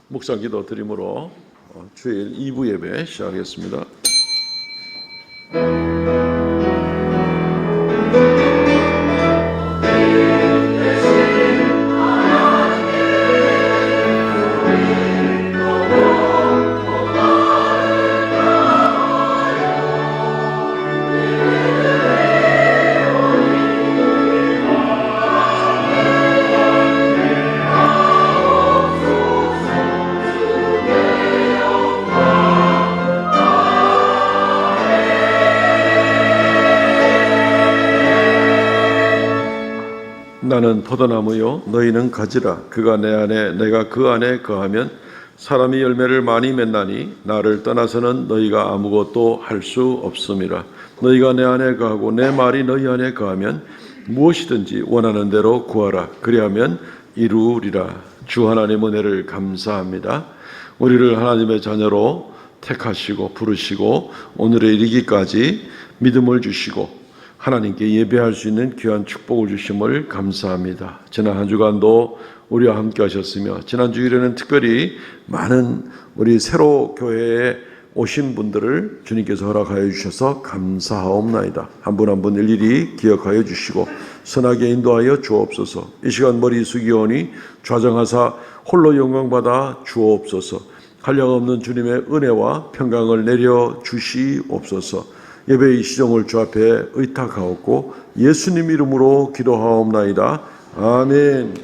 묵상 기도 드림으로 주일 2부 예배 시작하겠습니다. 나는 포도나무요 너희는 가지라. 그가 내 안에 내가 그 안에 거하면 사람이 열매를 많이 맺나니 나를 떠나서는 너희가 아무것도 할 수 없음이라. 너희가 내 안에 거하고 내 말이 너희 안에 거하면 무엇이든지 원하는 대로 구하라. 그리하면 이루리라. 주 하나님 은혜를 감사합니다. 우리를 하나님의 자녀로 택하시고 부르시고 오늘에 이르기까지 믿음을 주시고 하나님께 예배할 수 있는 귀한 축복을 주심을 감사합니다. 지난 한 주간도 우리와 함께 하셨으며 지난 주일에는 특별히 많은 우리 새로 교회에 오신 분들을 주님께서 허락하여 주셔서 감사하옵나이다. 한 분 한 분 일일이 기억하여 주시고 선하게 인도하여 주옵소서. 이 시간 머리 숙이오니 좌정하사 홀로 영광받아 주옵소서. 한량없는 주님의 은혜와 평강을 내려 주시옵소서. 예배의 시정을 주 앞에 의탁하옵고 예수님 이름으로 기도하옵나이다. 아멘.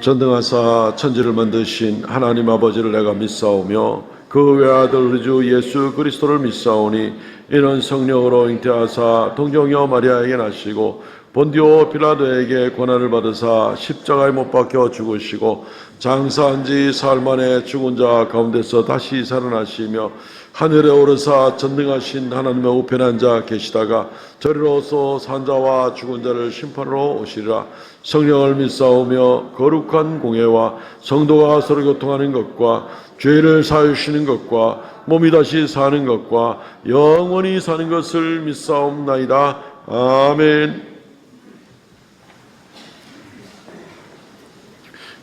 전능하사 천지를 만드신 하나님 아버지를 내가 믿사오며 그 외아들 우리 주 예수 그리스도를 믿사오니 이는 성령으로 잉태하사 동정녀 마리아에게 나시고 본디오 빌라도에게 고난을 받으사 십자가에 못 박혀 죽으시고 장사한 지 사흘 만에 죽은 자 가운데서 다시 살아나시며 하늘에 오르사 전능하신 하나님의 우편한 자 계시다가 저리로서 산 자와 죽은 자를 심판하러 오시리라. 성령을 믿사오며 거룩한 공회와 성도가 서로 교통하는 것과 죄를 사하시는 것과 몸이 다시 사는 것과 영원히 사는 것을 믿사옵나이다. 아멘.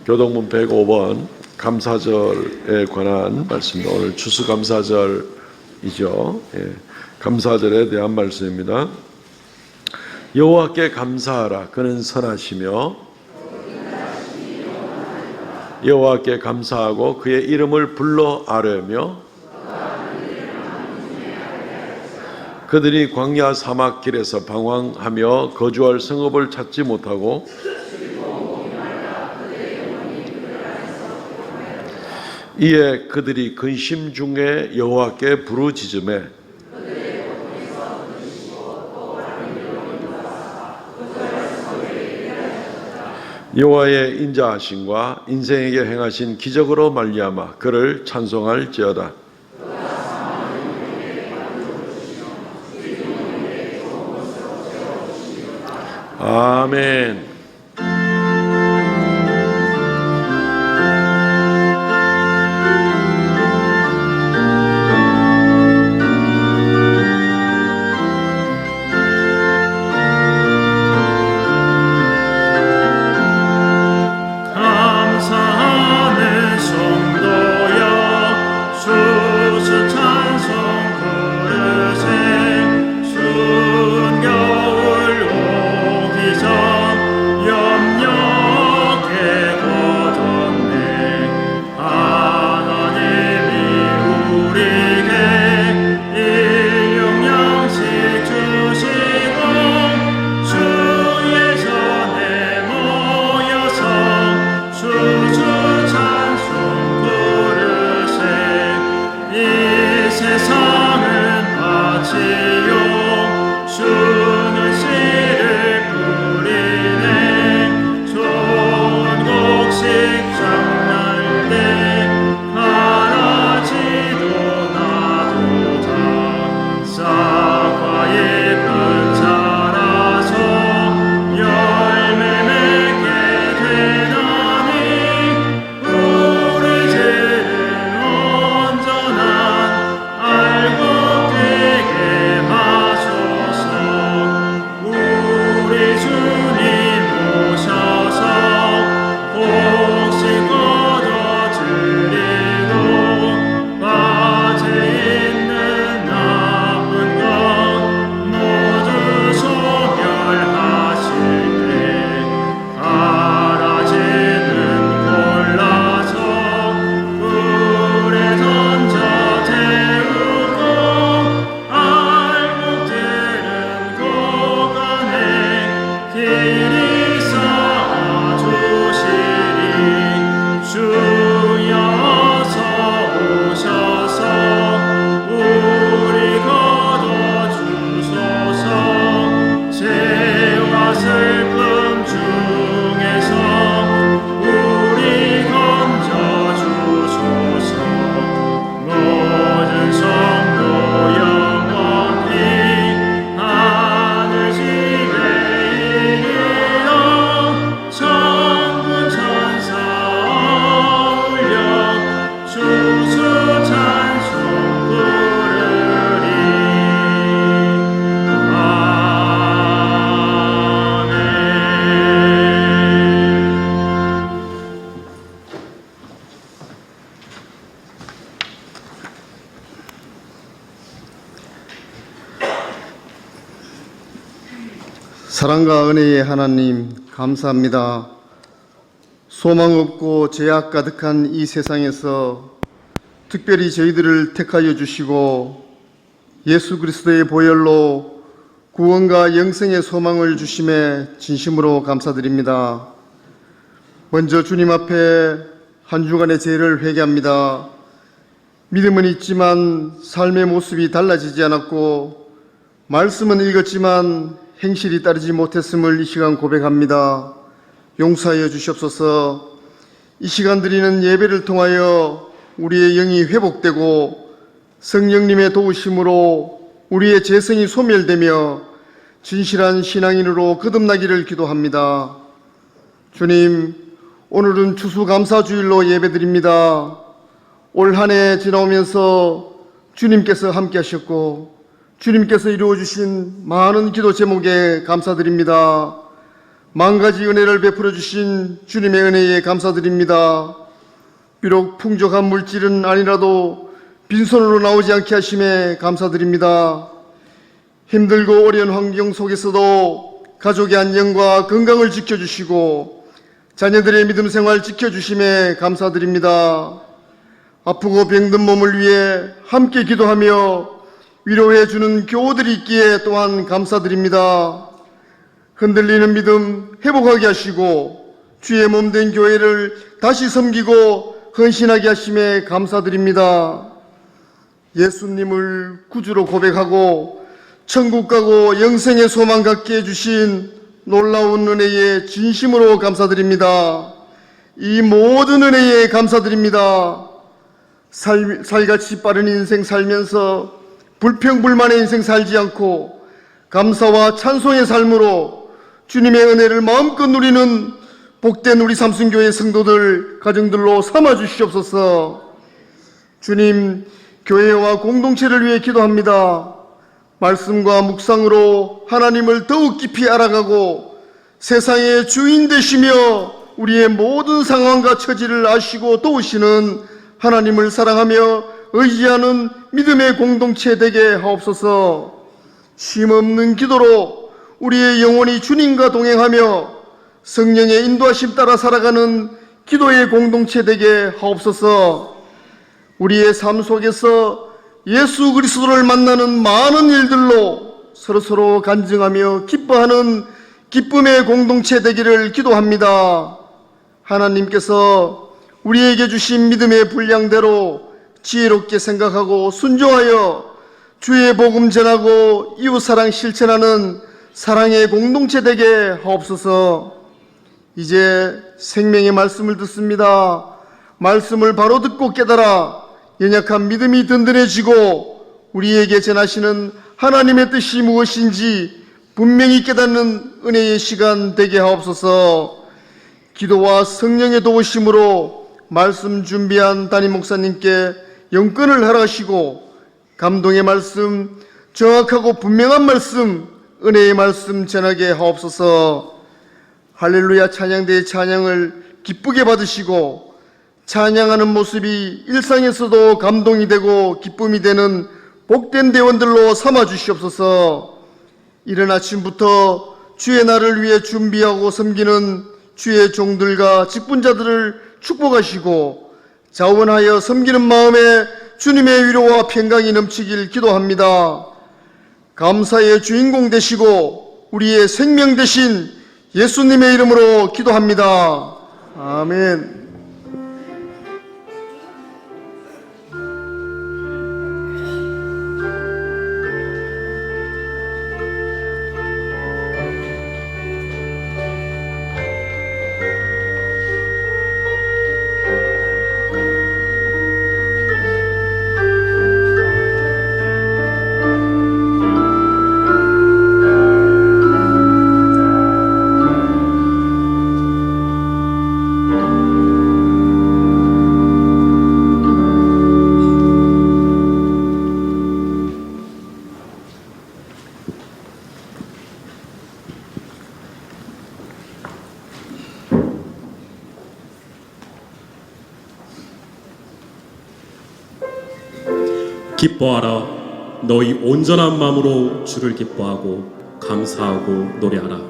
교동문 105번 감사절에 관한 말씀입니다. 오늘 추수감사절이죠. 감사절에 대한 말씀입니다. 여호와께 감사하라. 그는 선하시며 여호와께 감사하고 그의 이름을 불러 아뢰며 그들이 광야 사막 길에서 방황하며 거주할 성읍을 찾지 못하고 이에 그들이 근심 중에 여호와께 부르짖음에 여호와의 인자하심과 인생에게 행하신 기적으로 말미암아 그를 찬송할지어다. 아멘. 사랑과 은혜의 하나님, 감사합니다. 소망 없고 죄악 가득한 이 세상에서 특별히 저희들을 택하여 주시고 예수 그리스도의 보혈로 구원과 영생의 소망을 주심에 진심으로 감사드립니다. 먼저 주님 앞에 한 주간의 죄를 회개합니다. 믿음은 있지만 삶의 모습이 달라지지 않았고 말씀은 읽었지만 행실이 따르지 못했음을 이 시간 고백합니다. 용서하여 주시옵소서. 이 시간 드리는 예배를 통하여 우리의 영이 회복되고 성령님의 도우심으로 우리의 죄성이 소멸되며 진실한 신앙인으로 거듭나기를 기도합니다. 주님, 오늘은 추수감사주일로 예배드립니다. 올 한 해 지나오면서 주님께서 함께 하셨고 주님께서 이루어주신 많은 기도 제목에 감사드립니다. 만 가지 은혜를 베풀어 주신 주님의 은혜에 감사드립니다. 비록 풍족한 물질은 아니라도 빈손으로 나오지 않게 하심에 감사드립니다. 힘들고 어려운 환경 속에서도 가족의 안녕과 건강을 지켜주시고 자녀들의 믿음 생활 지켜주심에 감사드립니다. 아프고 병든 몸을 위해 함께 기도하며 위로해 주는 교우들이 있기에 또한 감사드립니다. 흔들리는 믿음 회복하게 하시고 주의 몸된 교회를 다시 섬기고 헌신하게 하심에 감사드립니다. 예수님을 구주로 고백하고 천국 가고 영생의 소망 갖게 해주신 놀라운 은혜에 진심으로 감사드립니다. 이 모든 은혜에 감사드립니다. 살같이 빠른 인생 살면서 불평불만의 인생 살지 않고 감사와 찬송의 삶으로 주님의 은혜를 마음껏 누리는 복된 우리 삼순교회 성도들 가정들로 삼아 주시옵소서. 주님, 교회와 공동체를 위해 기도합니다. 말씀과 묵상으로 하나님을 더욱 깊이 알아가고 세상의 주인 되시며 우리의 모든 상황과 처지를 아시고 도우시는 하나님을 사랑하며 의지하는 믿음의 공동체 되게 하옵소서. 쉼없는 기도로 우리의 영혼이 주님과 동행하며 성령의 인도하심 따라 살아가는 기도의 공동체 되게 하옵소서. 우리의 삶 속에서 예수 그리스도를 만나는 많은 일들로 서로서로 간증하며 기뻐하는 기쁨의 공동체 되기를 기도합니다. 하나님께서 우리에게 주신 믿음의 분량대로 지혜롭게 생각하고 순종하여 주의 복음 전하고 이웃사랑 실천하는 사랑의 공동체 되게 하옵소서. 이제 생명의 말씀을 듣습니다. 말씀을 바로 듣고 깨달아 연약한 믿음이 든든해지고 우리에게 전하시는 하나님의 뜻이 무엇인지 분명히 깨닫는 은혜의 시간 되게 하옵소서. 기도와 성령의 도우심으로 말씀 준비한 담임 목사님께 영권을 허락하시고 감동의 말씀, 정확하고 분명한 말씀, 은혜의 말씀 전하게 하옵소서. 할렐루야 찬양대의 찬양을 기쁘게 받으시고 찬양하는 모습이 일상에서도 감동이 되고 기쁨이 되는 복된 대원들로 삼아 주시옵소서. 이른 아침부터 주의 날을 위해 준비하고 섬기는 주의 종들과 직분자들을 축복하시고 자원하여 섬기는 마음에 주님의 위로와 평강이 넘치길 기도합니다. 감사의 주인공 되시고 우리의 생명 되신 예수님의 이름으로 기도합니다. 아멘. 기뻐하라. 너희 온전한 마음으로 주를 기뻐하고 감사하고 노래하라.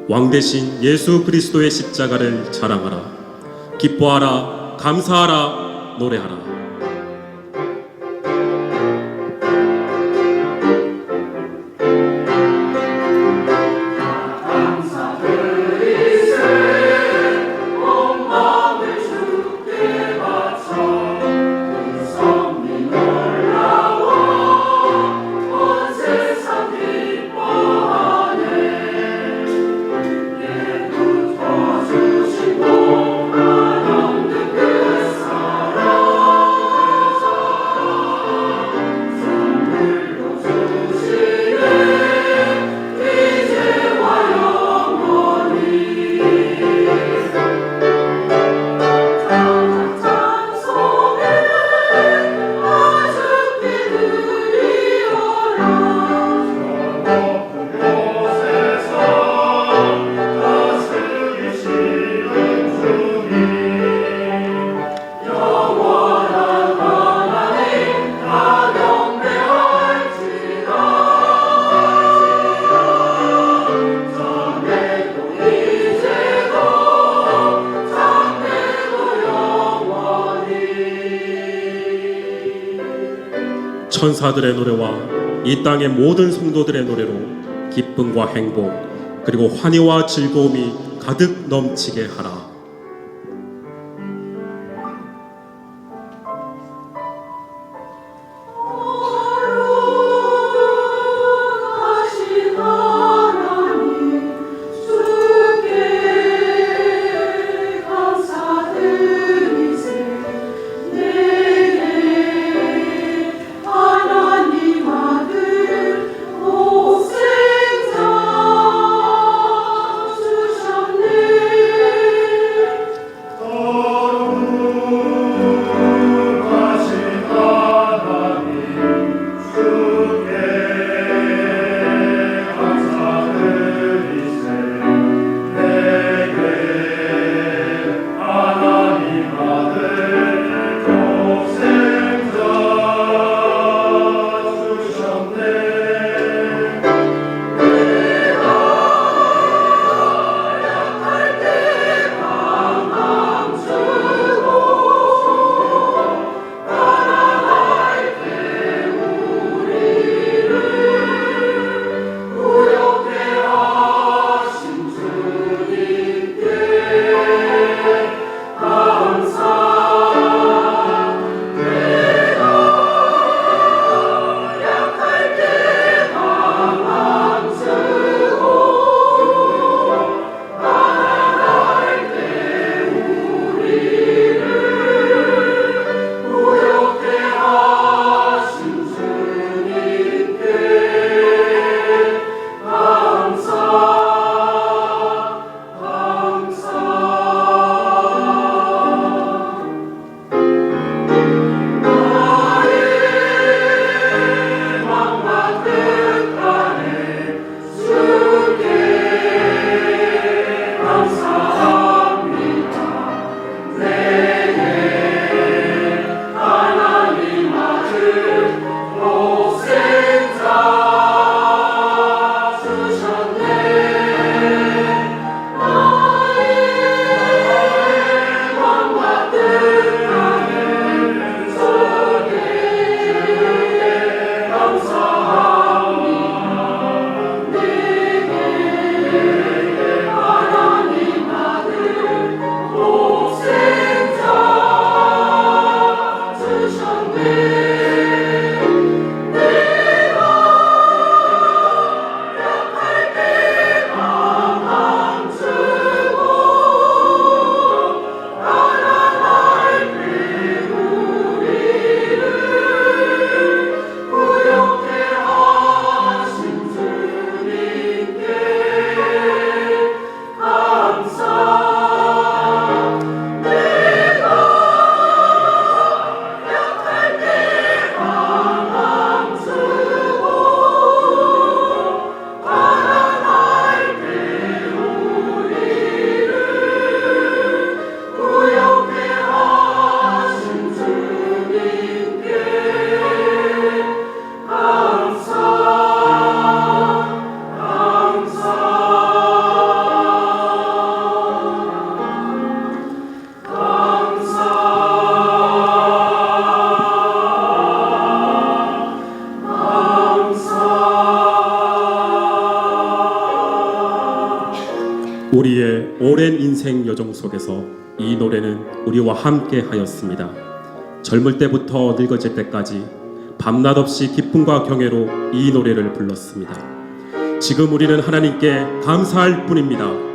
왕 대신 예수 그리스도의 십자가를 자랑하라. 기뻐하라. 감사하라. 노래하라. 천사들의 노래와 이 땅의 모든 성도들의 노래로 기쁨과 행복 그리고 환희와 즐거움이 가득 넘치게 하라. 오랜 인생 여정 속에서 이 노래는 우리와 함께 하였습니다. 젊을 때부터 늙어질 때까지 밤낮 없이 기쁨과 경애로 이 노래를 불렀습니다. 지금 우리는 하나님께 감사할 뿐입니다.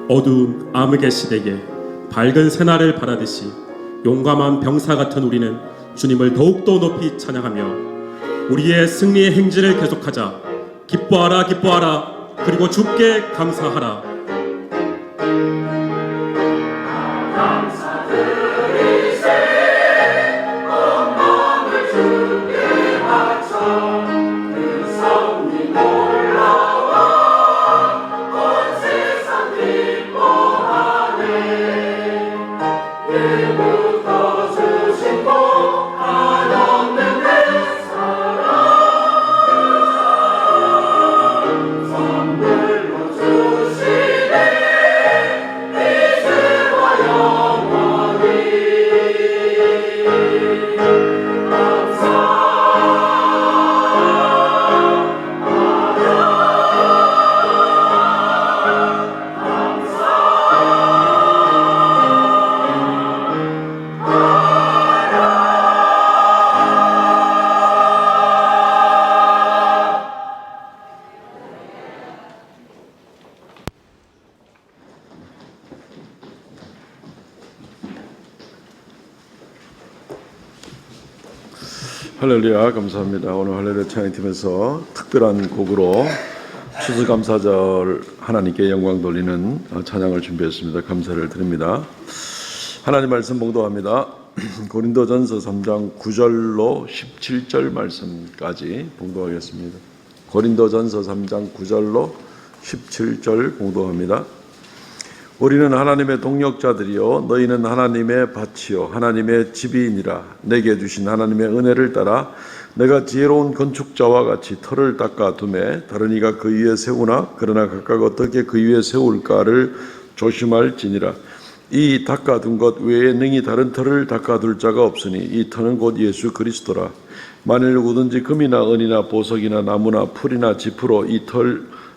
어두운 암흑의 시대에 밝은 새날을 바라듯이 용감한 병사 같은 우리는 주님을 더욱더 높이 찬양하며 우리의 승리의 행진을 계속하자. 기뻐하라 기뻐하라, 그리고 주께 감사하라. 할렐루야, 감사합니다. 오늘 할렐루야 찬양팀에서 특별한 곡으로 추수감사절 하나님께 영광 돌리는 찬양을 준비했습니다. 감사를 드립니다. 하나님 말씀 봉독합니다. 고린도전서 3장 9절로 17절 말씀까지 봉독하겠습니다. 고린도전서 3장 9절로 17절 봉독합니다. 우리는 하나님의 동역자들이요 너희는 하나님의 밭이요 하나님의 집이니라. 내게 주신 하나님의 은혜를 따라 내가 지혜로운 건축자와 같이 터를 닦아 두매 다른 이가 그 위에 세우나 그러나 각각 어떻게 그 위에 세울까를 조심할지니라. 이 닦아둔 것 외에 능히 다른 터를 닦아둘 자가 없으니 이 터는 곧 예수 그리스도라. 만일 누구든지 금이나 은이나 보석이나 나무나 풀이나 지프로 이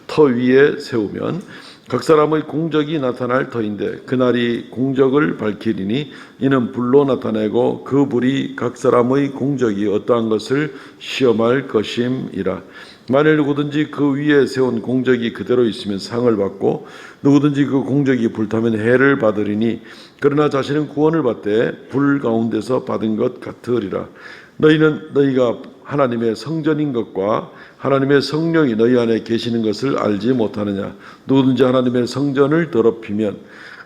터 위에 세우면 각 사람의 공적이 나타날 터인데 그날이 공적을 밝히리니 이는 불로 나타내고 그 불이 각 사람의 공적이 어떠한 것을 시험할 것임이라. 만일 누구든지 그 위에 세운 공적이 그대로 있으면 상을 받고 누구든지 그 공적이 불타면 해를 받으리니 그러나 자신은 구원을 받되 불 가운데서 받은 것 같으리라. 너희가 하나님의 성전인 것과 하나님의 성령이 너희 안에 계시는 것을 알지 못하느냐. 누구든지 하나님의 성전을 더럽히면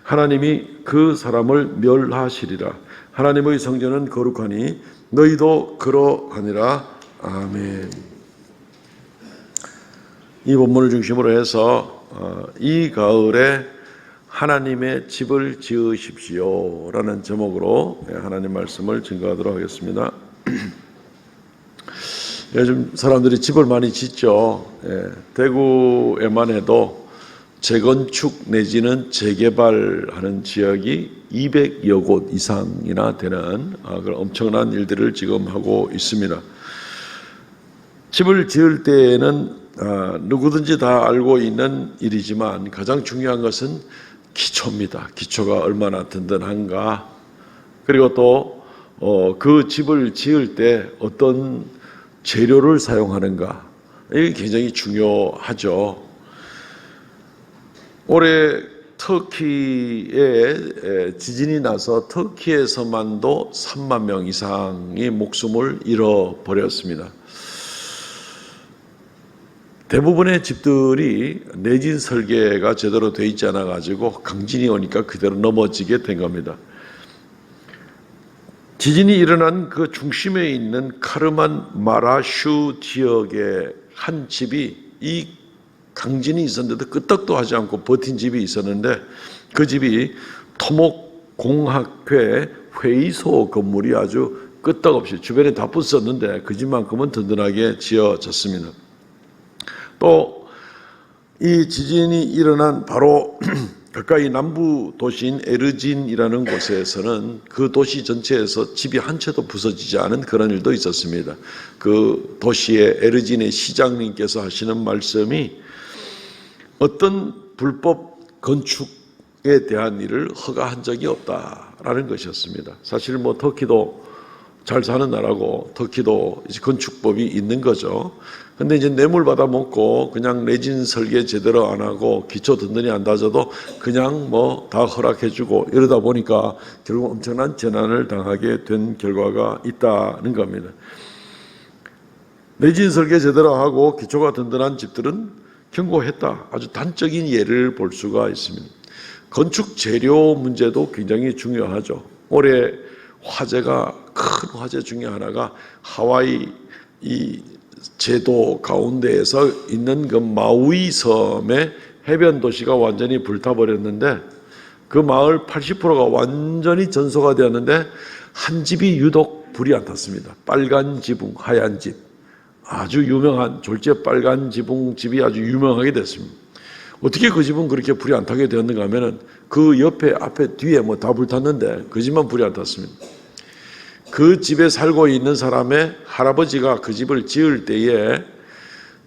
하나님이 그 사람을 멸하시리라. 하나님의 성전은 거룩하니 너희도 그러하니라. 아멘. 이 본문을 중심으로 해서 이 가을에 하나님의 집을 지으십시오 라는 제목으로 하나님 말씀을 증거하도록 하겠습니다. 요즘 사람들이 집을 많이 짓죠. 대구에만 해도 재건축 내지는 재개발하는 지역이 200여 곳 이상이나 되는 그런 엄청난 일들을 지금 하고 있습니다. 집을 지을 때에는 누구든지 다 알고 있는 일이지만 가장 중요한 것은 기초입니다. 기초가 얼마나 든든한가, 그리고 또 그 집을 지을 때 어떤 재료를 사용하는가, 이게 굉장히 중요하죠. 올해 터키에 지진이 나서 터키에서만도 3만 명 이상이 목숨을 잃어버렸습니다. 대부분의 집들이 내진 설계가 제대로 돼 있지 않아 가지고 강진이 오니까 그대로 넘어지게 된 겁니다. 지진이 일어난 그 중심에 있는 카르만 마라슈 지역의 한 집이 이 강진이 있었는데도 끄떡도 하지 않고 버틴 집이 있었는데, 그 집이 토목공학회 회의소 건물이 아주 끄떡없이 주변에 다 부쉈는데 그 집만큼은 든든하게 지어졌습니다. 또 이 지진이 일어난 바로 가까이 남부 도시인 에르진이라는 곳에서는 그 도시 전체에서 집이 한 채도 부서지지 않은 그런 일도 있었습니다. 그 도시의 에르진의 시장님께서 하시는 말씀이 어떤 불법 건축에 대한 일을 허가한 적이 없다라는 것이었습니다. 사실 뭐 터키도 잘 사는 나라고 터키도 이제 건축법이 있는 거죠. 근데 이제 뇌물 받아 먹고 그냥 내진 설계 제대로 안 하고 기초 든든히 안 다져도 그냥 뭐 다 허락해주고 이러다 보니까 결국 엄청난 재난을 당하게 된 결과가 있다는 겁니다. 내진 설계 제대로 하고 기초가 든든한 집들은 경고했다. 아주 단적인 예를 볼 수가 있습니다. 건축 재료 문제도 굉장히 중요하죠. 올해 화재가 큰 화재 중에 하나가 하와이 이 제도 가운데에서 있는 그 마우이 섬의 해변 도시가 완전히 불타버렸는데, 그 마을 80%가 완전히 전소가 되었는데 한 집이 유독 불이 안 탔습니다. 빨간 지붕, 하얀 집, 아주 유명한 졸제 빨간 지붕 집이 아주 유명하게 됐습니다. 어떻게 그 집은 그렇게 불이 안 타게 되었는가 하면은 그 옆에 앞에 뒤에 뭐 다 불탔는데 그 집만 불이 안 탔습니다. 그 집에 살고 있는 사람의 할아버지가 그 집을 지을 때에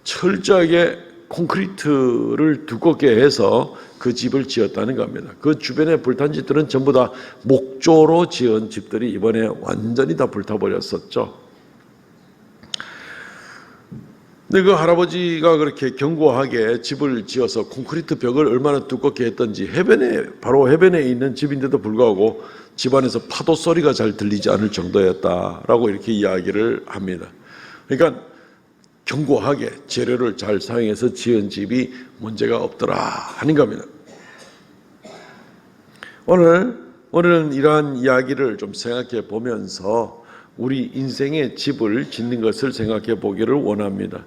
철저하게 콘크리트를 두껍게 해서 그 집을 지었다는 겁니다. 그 주변에 불탄 집들은 전부 다 목조로 지은 집들이 이번에 완전히 다 불타버렸었죠. 근데 그 할아버지가 그렇게 견고하게 집을 지어서 콘크리트 벽을 얼마나 두껍게 했던지 바로 해변에 있는 집인데도 불구하고 집안에서 파도 소리가 잘 들리지 않을 정도였다라고 이렇게 이야기를 합니다. 그러니까 견고하게 재료를 잘 사용해서 지은 집이 문제가 없더라 하는 겁니다. 오늘은 이러한 이야기를 좀 생각해 보면서 우리 인생의 집을 짓는 것을 생각해 보기를 원합니다.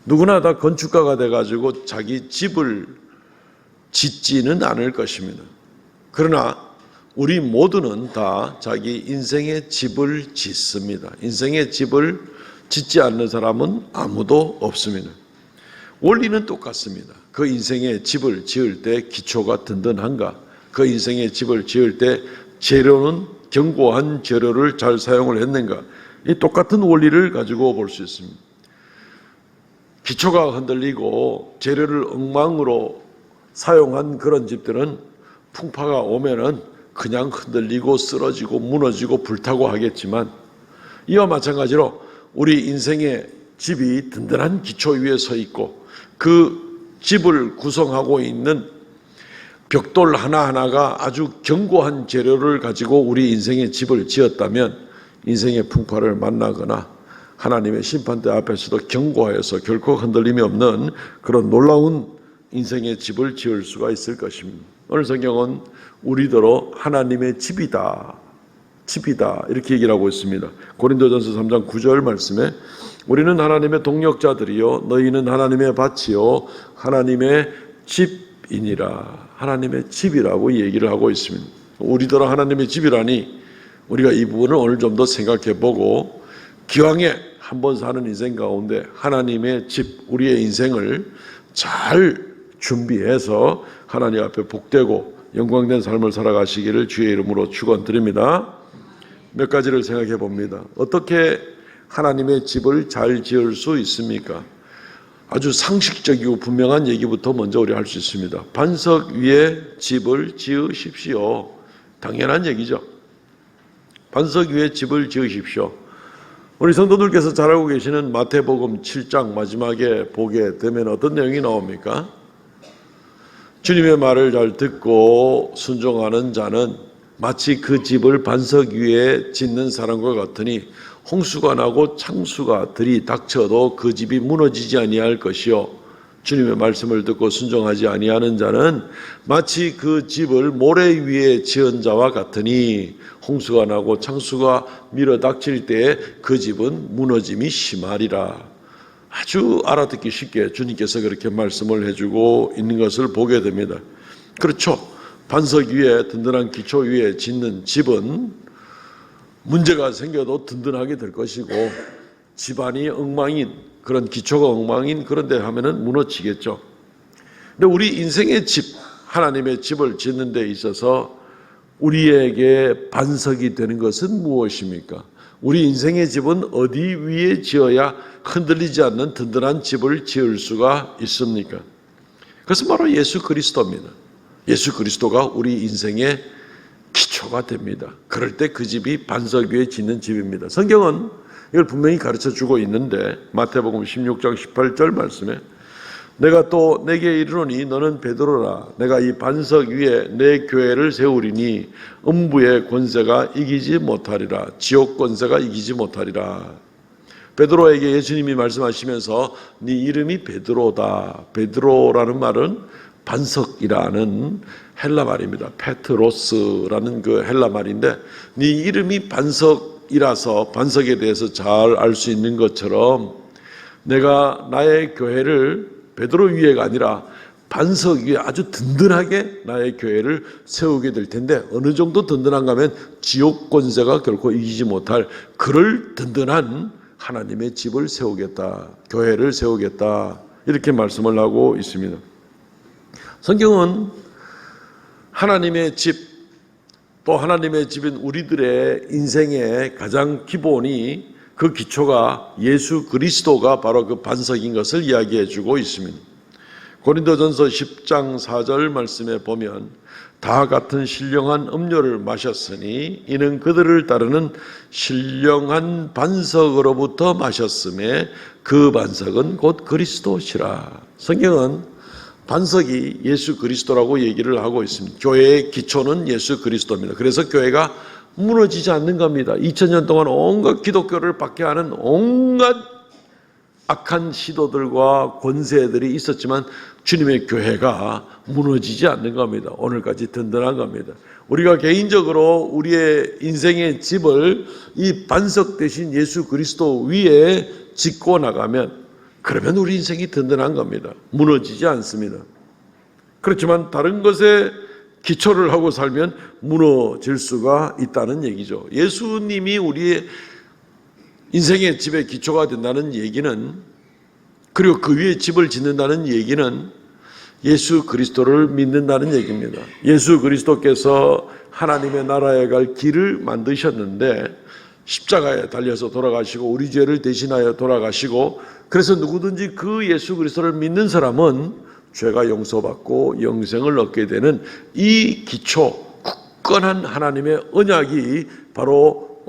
누구나 다 건축가가 돼가지고 자기 집을 짓지는 않을 것입니다. 그러나 우리 모두는 다 자기 인생의 집을 짓습니다. 인생의 집을 짓지 않는 사람은 아무도 없습니다. 원리는 똑같습니다. 그 인생의 집을 지을 때 기초가 든든한가? 그 인생의 집을 지을 때 재료는 견고한 재료를 잘 사용을 했는가? 이 똑같은 원리를 가지고 볼 수 있습니다. 기초가 흔들리고 재료를 엉망으로 사용한 그런 집들은 풍파가 오면은 그냥 흔들리고 쓰러지고 무너지고 불타고 하겠지만, 이와 마찬가지로 우리 인생의 집이 든든한 기초 위에 서 있고 그 집을 구성하고 있는 벽돌 하나하나가 아주 견고한 재료를 가지고 우리 인생의 집을 지었다면 인생의 풍파를 만나거나 하나님의 심판대 앞에서도 견고하여서 결코 흔들림이 없는 그런 놀라운 인생의 집을 지을 수가 있을 것입니다. 오늘 성경은 우리더러 하나님의 집이다 이렇게 얘기를 하고 있습니다. 고린도전서 3장 9절 말씀에 우리는 하나님의 동역자들이요 너희는 하나님의 밭이요 하나님의 집이니라. 하나님의 집이라고 얘기를 하고 있습니다. 우리더러 하나님의 집이라니 우리가 이 부분을 오늘 좀 더 생각해 보고 기왕에 한번 사는 인생 가운데 하나님의 집, 우리의 인생을 잘 준비해서 하나님 앞에 복되고 영광된 삶을 살아가시기를 주의 이름으로 축원드립니다. 몇 가지를 생각해 봅니다. 어떻게 하나님의 집을 잘 지을 수 있습니까? 아주 상식적이고 분명한 얘기부터 먼저 우리 할 수 있습니다. 반석 위에 집을 지으십시오. 당연한 얘기죠. 반석 위에 집을 지으십시오. 우리 성도들께서 잘 알고 계시는 마태복음 7장 마지막에 보게 되면 어떤 내용이 나옵니까? 주님의 말을 잘 듣고 순종하는 자는 마치 그 집을 반석 위에 짓는 사람과 같으니 홍수가 나고 창수가 들이닥쳐도 그 집이 무너지지 아니할 것이요 주님의 말씀을 듣고 순종하지 아니하는 자는 마치 그 집을 모래 위에 지은 자와 같으니 홍수가 나고 창수가 밀어닥칠 때에 그 집은 무너짐이 심하리라. 아주 알아듣기 쉽게 주님께서 그렇게 말씀을 해주고 있는 것을 보게 됩니다. 그렇죠. 반석 위에 든든한 기초 위에 짓는 집은 문제가 생겨도 든든하게 될 것이고 집안이 엉망인 그런 기초가 엉망인 그런 데 하면은 무너지겠죠. 근데 우리 인생의 집, 하나님의 집을 짓는 데 있어서 우리에게 반석이 되는 것은 무엇입니까? 우리 인생의 집은 어디 위에 지어야 흔들리지 않는 든든한 집을 지을 수가 있습니까? 그것은 바로 예수 그리스도입니다. 예수 그리스도가 우리 인생의 기초가 됩니다. 그럴 때 그 집이 반석 위에 짓는 집입니다. 성경은 이걸 분명히 가르쳐주고 있는데 마태복음 16장 18절 말씀에 내가 또 내게 이르노니 너는 베드로라 내가 이 반석 위에 내 교회를 세우리니 음부의 권세가 이기지 못하리라 지옥 권세가 이기지 못하리라. 베드로에게 예수님이 말씀하시면서 네 이름이 베드로다. 베드로라는 말은 반석이라는 헬라 말입니다. 페트로스라는 그 헬라 말인데 네 이름이 반석이라서 반석에 대해서 잘 알 수 있는 것처럼 내가 나의 교회를 베드로 위에가 아니라 반석 위에 아주 든든하게 나의 교회를 세우게 될 텐데 어느 정도 든든한가 하면 지옥 권세가 결코 이기지 못할 그럴 든든한 하나님의 집을 세우겠다. 교회를 세우겠다. 이렇게 말씀을 하고 있습니다. 성경은 하나님의 집 또 하나님의 집인 우리들의 인생의 가장 기본이 그 기초가 예수 그리스도가 바로 그 반석인 것을 이야기해 주고 있습니다. 고린도전서 10장 4절 말씀에 보면 다 같은 신령한 음료를 마셨으니 이는 그들을 따르는 신령한 반석으로부터 마셨음에 그 반석은 곧 그리스도시라. 성경은 반석이 예수 그리스도라고 얘기를 하고 있습니다. 교회의 기초는 예수 그리스도입니다. 그래서 교회가 무너지지 않는 겁니다. 2000년 동안 온갖 기독교를 박해하는 온갖 악한 시도들과 권세들이 있었지만 주님의 교회가 무너지지 않는 겁니다. 오늘까지 든든한 겁니다. 우리가 개인적으로 우리의 인생의 집을 이 반석 대신 예수 그리스도 위에 짓고 나가면 그러면 우리 인생이 든든한 겁니다. 무너지지 않습니다. 그렇지만 다른 것에 기초를 하고 살면 무너질 수가 있다는 얘기죠. 예수님이 우리의 인생의 집의 기초가 된다는 얘기는 그리고 그 위에 집을 짓는다는 얘기는 예수 그리스도를 믿는다는 얘기입니다. 예수 그리스도께서 하나님의 나라에 갈 길을 만드셨는데 십자가에 달려서 돌아가시고 우리 죄를 대신하여 돌아가시고 그래서 누구든지 그 예수 그리스도를 믿는 사람은 죄가 용서받고 영생을 얻게 되는 이 기초 굳건한 하나님의 언약이 바로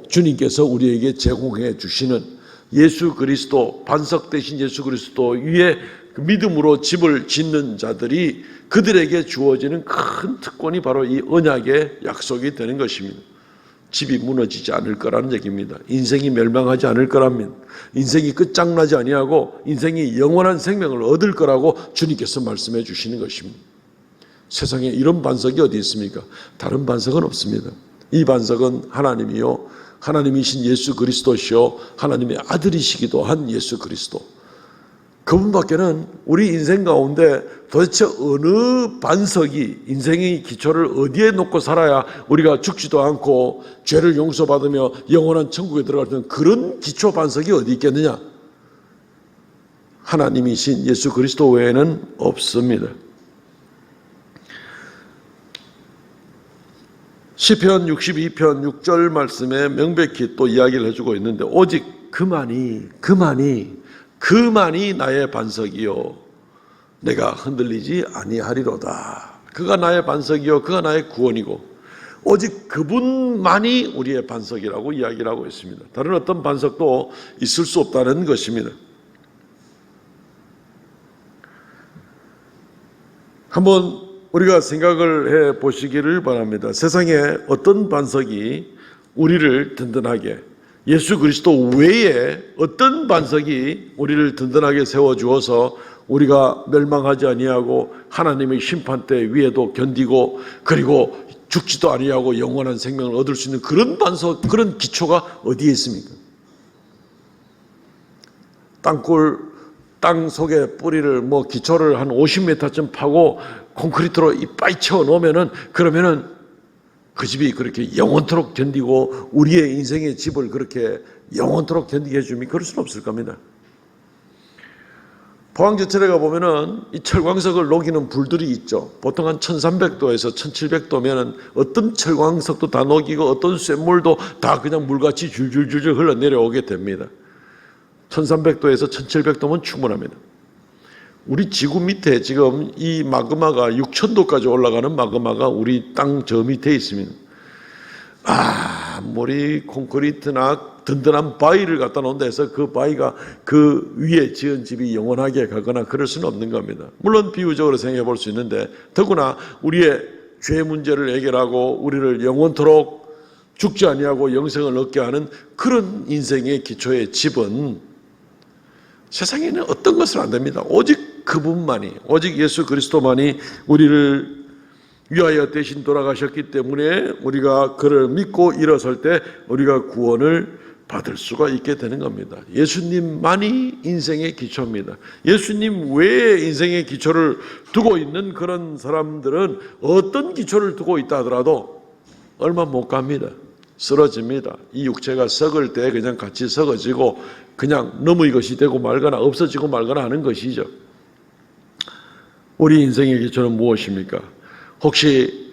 주님께서 우리에게 제공해 주시는 예수 그리스도 반석 대신 예수 그리스도 위에 믿음으로 집을 짓는 자들이 그들에게 주어지는 큰 특권이 바로 이 언약의 약속이 되는 것입니다. 집이 무너지지 않을 거라는 얘기입니다. 인생이 멸망하지 않을 거랍니다. 인생이 끝장나지 아니하고 인생이 영원한 생명을 얻을 거라고 주님께서 말씀해 주시는 것입니다. 세상에 이런 반석이 어디 있습니까? 다른 반석은 없습니다. 이 반석은 하나님이요 하나님이신 예수 그리스도시요 하나님의 아들이시기도 한 예수 그리스도. 그분밖에는 우리 인생 가운데 도대체 어느 반석이 인생의 기초를 어디에 놓고 살아야 우리가 죽지도 않고 죄를 용서받으며 영원한 천국에 들어갈 수 있는 그런 기초 반석이 어디 있겠느냐? 하나님이신 예수 그리스도 외에는 없습니다. 시편 62편 6절 말씀에 명백히 또 이야기를 해주고 있는데 오직 그만이 나의 반석이요 내가 흔들리지 아니하리로다. 그가 나의 반석이요 그가 나의 구원이고 오직 그분만이 우리의 반석이라고 이야기를 하고 있습니다. 다른 어떤 반석도 있을 수 없다는 것입니다. 한번 우리가 생각을 해 보시기를 바랍니다. 세상에 어떤 반석이 우리를 든든하게, 예수 그리스도 외에 어떤 반석이 우리를 든든하게 세워주어서 우리가 멸망하지 아니하고 하나님의 심판대 위에도 견디고 그리고 죽지도 아니하고 영원한 생명을 얻을 수 있는 그런 반석, 그런 기초가 어디에 있습니까? 땅 속에 뿌리를 기초를 한 50m쯤 파고 콘크리트로 이빠이 채워 놓으면은, 그러면은 그 집이 그렇게 영원토록 견디고 우리의 인생의 집을 그렇게 영원토록 견디게 해줍니까? 그럴 수는 없을 겁니다. 포항제철에 가보면은 이 철광석을 녹이는 불들이 있죠. 보통 한 1300도에서 1700도면은 어떤 철광석도 다 녹이고 어떤 쇳물도 다 그냥 물같이 줄줄줄줄 흘러내려오게 됩니다. 1300도에서 1700도면 충분합니다. 우리 지구 밑에 지금 이 마그마가 6000도까지 올라가는 마그마가 우리 땅 저 밑에 있습니다. 아무리 콘크리트나 든든한 바위를 갖다 놓는다 해서 그 바위가 그 위에 지은 집이 영원하게 가거나 그럴 수는 없는 겁니다. 물론 비유적으로 생각해 볼 수 있는데, 더구나 우리의 죄 문제를 해결하고 우리를 영원토록 죽지 아니하고 영생을 얻게 하는 그런 인생의 기초의 집은 세상에는 어떤 것은 안 됩니다. 오직 그분만이, 오직 예수 그리스도만이 우리를 위하여 대신 돌아가셨기 때문에 우리가 그를 믿고 일어설 때 우리가 구원을 받을 수가 있게 되는 겁니다. 예수님만이 인생의 기초입니다. 예수님 외에 인생의 기초를 두고 있는 그런 사람들은 어떤 기초를 두고 있다 하더라도 얼마 못 갑니다. 쓰러집니다. 이 육체가 썩을 때 그냥 같이 썩어지고 그냥 너무 이것이 되고 말거나 없어지고 말거나 하는 것이죠. 우리 인생의 기초는 무엇입니까? 혹시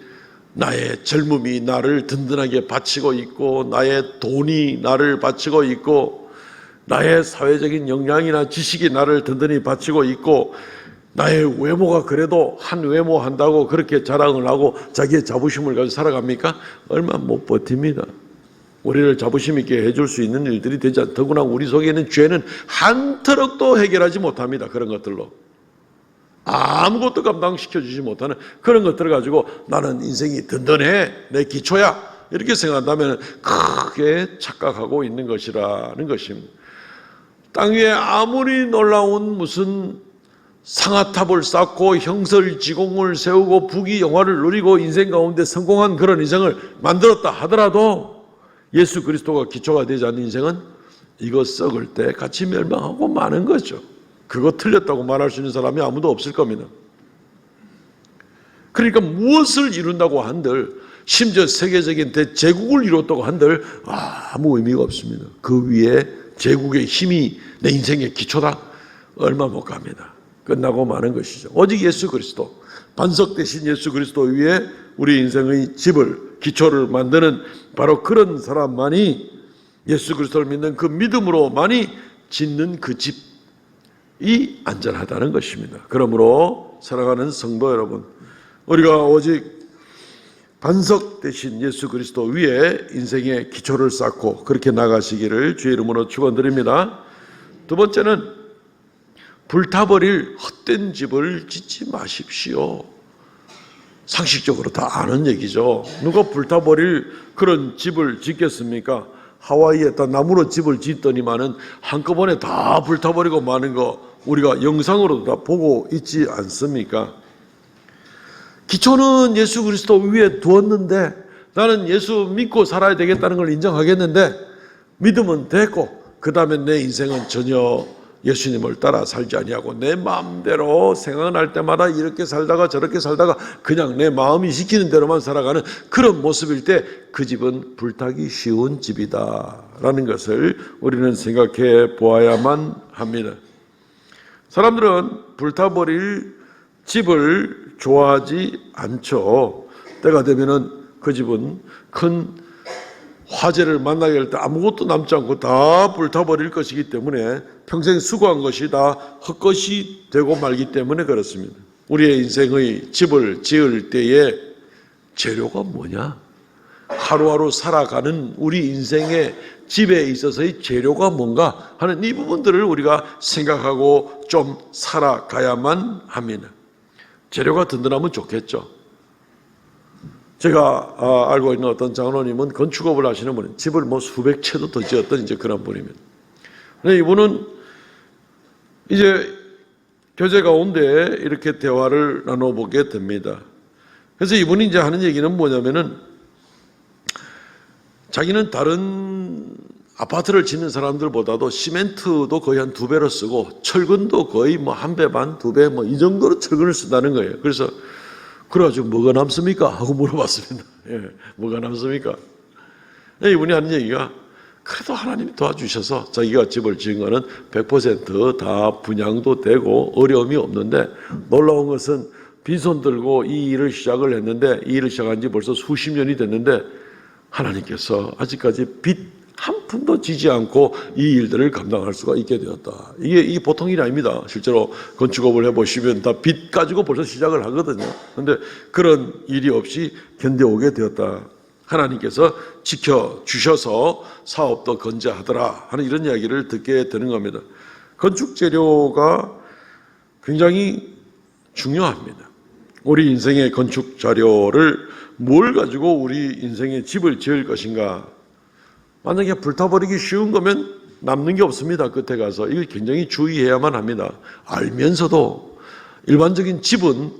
나의 젊음이 나를 든든하게 바치고 있고, 나의 돈이 나를 바치고 있고, 나의 사회적인 역량이나 지식이 나를 든든히 바치고 있고, 나의 외모가 그래도 한 외모 한다고 그렇게 자랑을 하고 자기의 자부심을 가지고 살아갑니까? 얼마 못 버팁니다. 우리를 자부심 있게 해줄 수 있는 일들이 되지 않다. 더구나 우리 속에 있는 죄는 한 터럭도 해결하지 못합니다. 그런 것들로 아무것도 감당시켜주지 못하는 그런 것들을 가지고 나는 인생이 든든해, 내 기초야, 이렇게 생각한다면 크게 착각하고 있는 것이라는 것입니다. 땅 위에 아무리 놀라운 무슨 상아탑을 쌓고 형설지공을 세우고 부귀영화를 누리고 인생 가운데 성공한 그런 인생을 만들었다 하더라도 예수 그리스도가 기초가 되지 않는 인생은 이거 썩을 때 같이 멸망하고 마는 거죠. 그거 틀렸다고 말할 수 있는 사람이 아무도 없을 겁니다. 그러니까 무엇을 이룬다고 한들, 심지어 세계적인 대제국을 이뤘다고 한들 아무 의미가 없습니다. 그 위에 제국의 힘이 내 인생의 기초다? 얼마 못 갑니다. 끝나고 마는 것이죠. 오직 예수 그리스도, 반석 대신 예수 그리스도 위에 우리 인생의 집을, 기초를 만드는 바로 그런 사람만이, 예수 그리스도를 믿는 그 믿음으로만이 짓는 그 집이 안전하다는 것입니다. 그러므로 사랑하는 성도 여러분, 우리가 오직 반석 대신 예수 그리스도 위에 인생의 기초를 쌓고 그렇게 나가시기를 주의 이름으로 축원드립니다. 두 번째는 불타버릴 헛된 집을 짓지 마십시오. 상식적으로 다 아는 얘기죠. 누가 불타버릴 그런 집을 짓겠습니까? 하와이에다 나무로 집을 짓더니만은 한꺼번에 다 불타버리고 마는 거 우리가 영상으로도 다 보고 있지 않습니까? 기초는 예수 그리스도 위에 두었는데 나는 예수 믿고 살아야 되겠다는 걸 인정하겠는데 믿음은 됐고 그 다음에 내 인생은 전혀 예수님을 따라 살지 아니하고 내 마음대로 생각날 때마다 이렇게 살다가 저렇게 살다가 그냥 내 마음이 시키는 대로만 살아가는 그런 모습일 때 그 집은 불타기 쉬운 집이다라는 것을 우리는 생각해 보아야만 합니다. 사람들은 불타버릴 집을 좋아하지 않죠. 때가 되면은 그 집은 큰 화재를 만나게 될 때 아무것도 남지 않고 다 불타버릴 것이기 때문에 평생 수고한 것이 다 헛것이 되고 말기 때문에 그렇습니다. 우리의 인생의 집을 지을 때에 재료가 뭐냐? 하루하루 살아가는 우리 인생의 집에 있어서의 재료가 뭔가 하는 이 부분들을 우리가 생각하고 좀 살아가야만 합니다. 재료가 든든하면 좋겠죠. 제가 알고 있는 어떤 장로님은 건축업을 하시는 분이 집을 뭐 수백 채도 더 지었던 이제 그런 분입니다. 근데 이분은 이제 교제 가운데 이렇게 대화를 나눠보게 됩니다. 그래서 이분이 이제 하는 얘기는 뭐냐면은 자기는 다른 아파트를 짓는 사람들보다도 시멘트도 거의 한 2배로 쓰고 철근도 거의 뭐 1배 반, 2배 뭐 이 정도로 철근을 쓴다는 거예요. 그래서 그래가지고 뭐가 남습니까? 하고 물어봤습니다. 예, 뭐가 남습니까? 이분이 하는 얘기가 그래도 하나님이 도와주셔서 자기가 집을 지은 거는 100% 분양도 되고 어려움이 없는데 놀라운 것은 빈손 들고 이 일을 시작을 했는데 이 일을 시작한 지 벌써 수십 년이 됐는데 하나님께서 아직까지 빚 한 푼도 지지 않고 이 일들을 감당할 수가 있게 되었다. 이게 보통 일이 아닙니다. 실제로 건축업을 해보시면 다 빚 가지고 벌써 시작을 하거든요. 그런데 그런 일이 없이 견뎌오게 되었다. 하나님께서 지켜주셔서 사업도 건재하더라 하는 이런 이야기를 듣게 되는 겁니다. 건축 재료가 굉장히 중요합니다. 우리 인생의 건축 자료를 뭘 가지고 우리 인생의 집을 지을 것인가. 만약에 불타버리기 쉬운 거면 남는 게 없습니다. 끝에 가서. 이걸 굉장히 주의해야만 합니다. 알면서도 일반적인 집은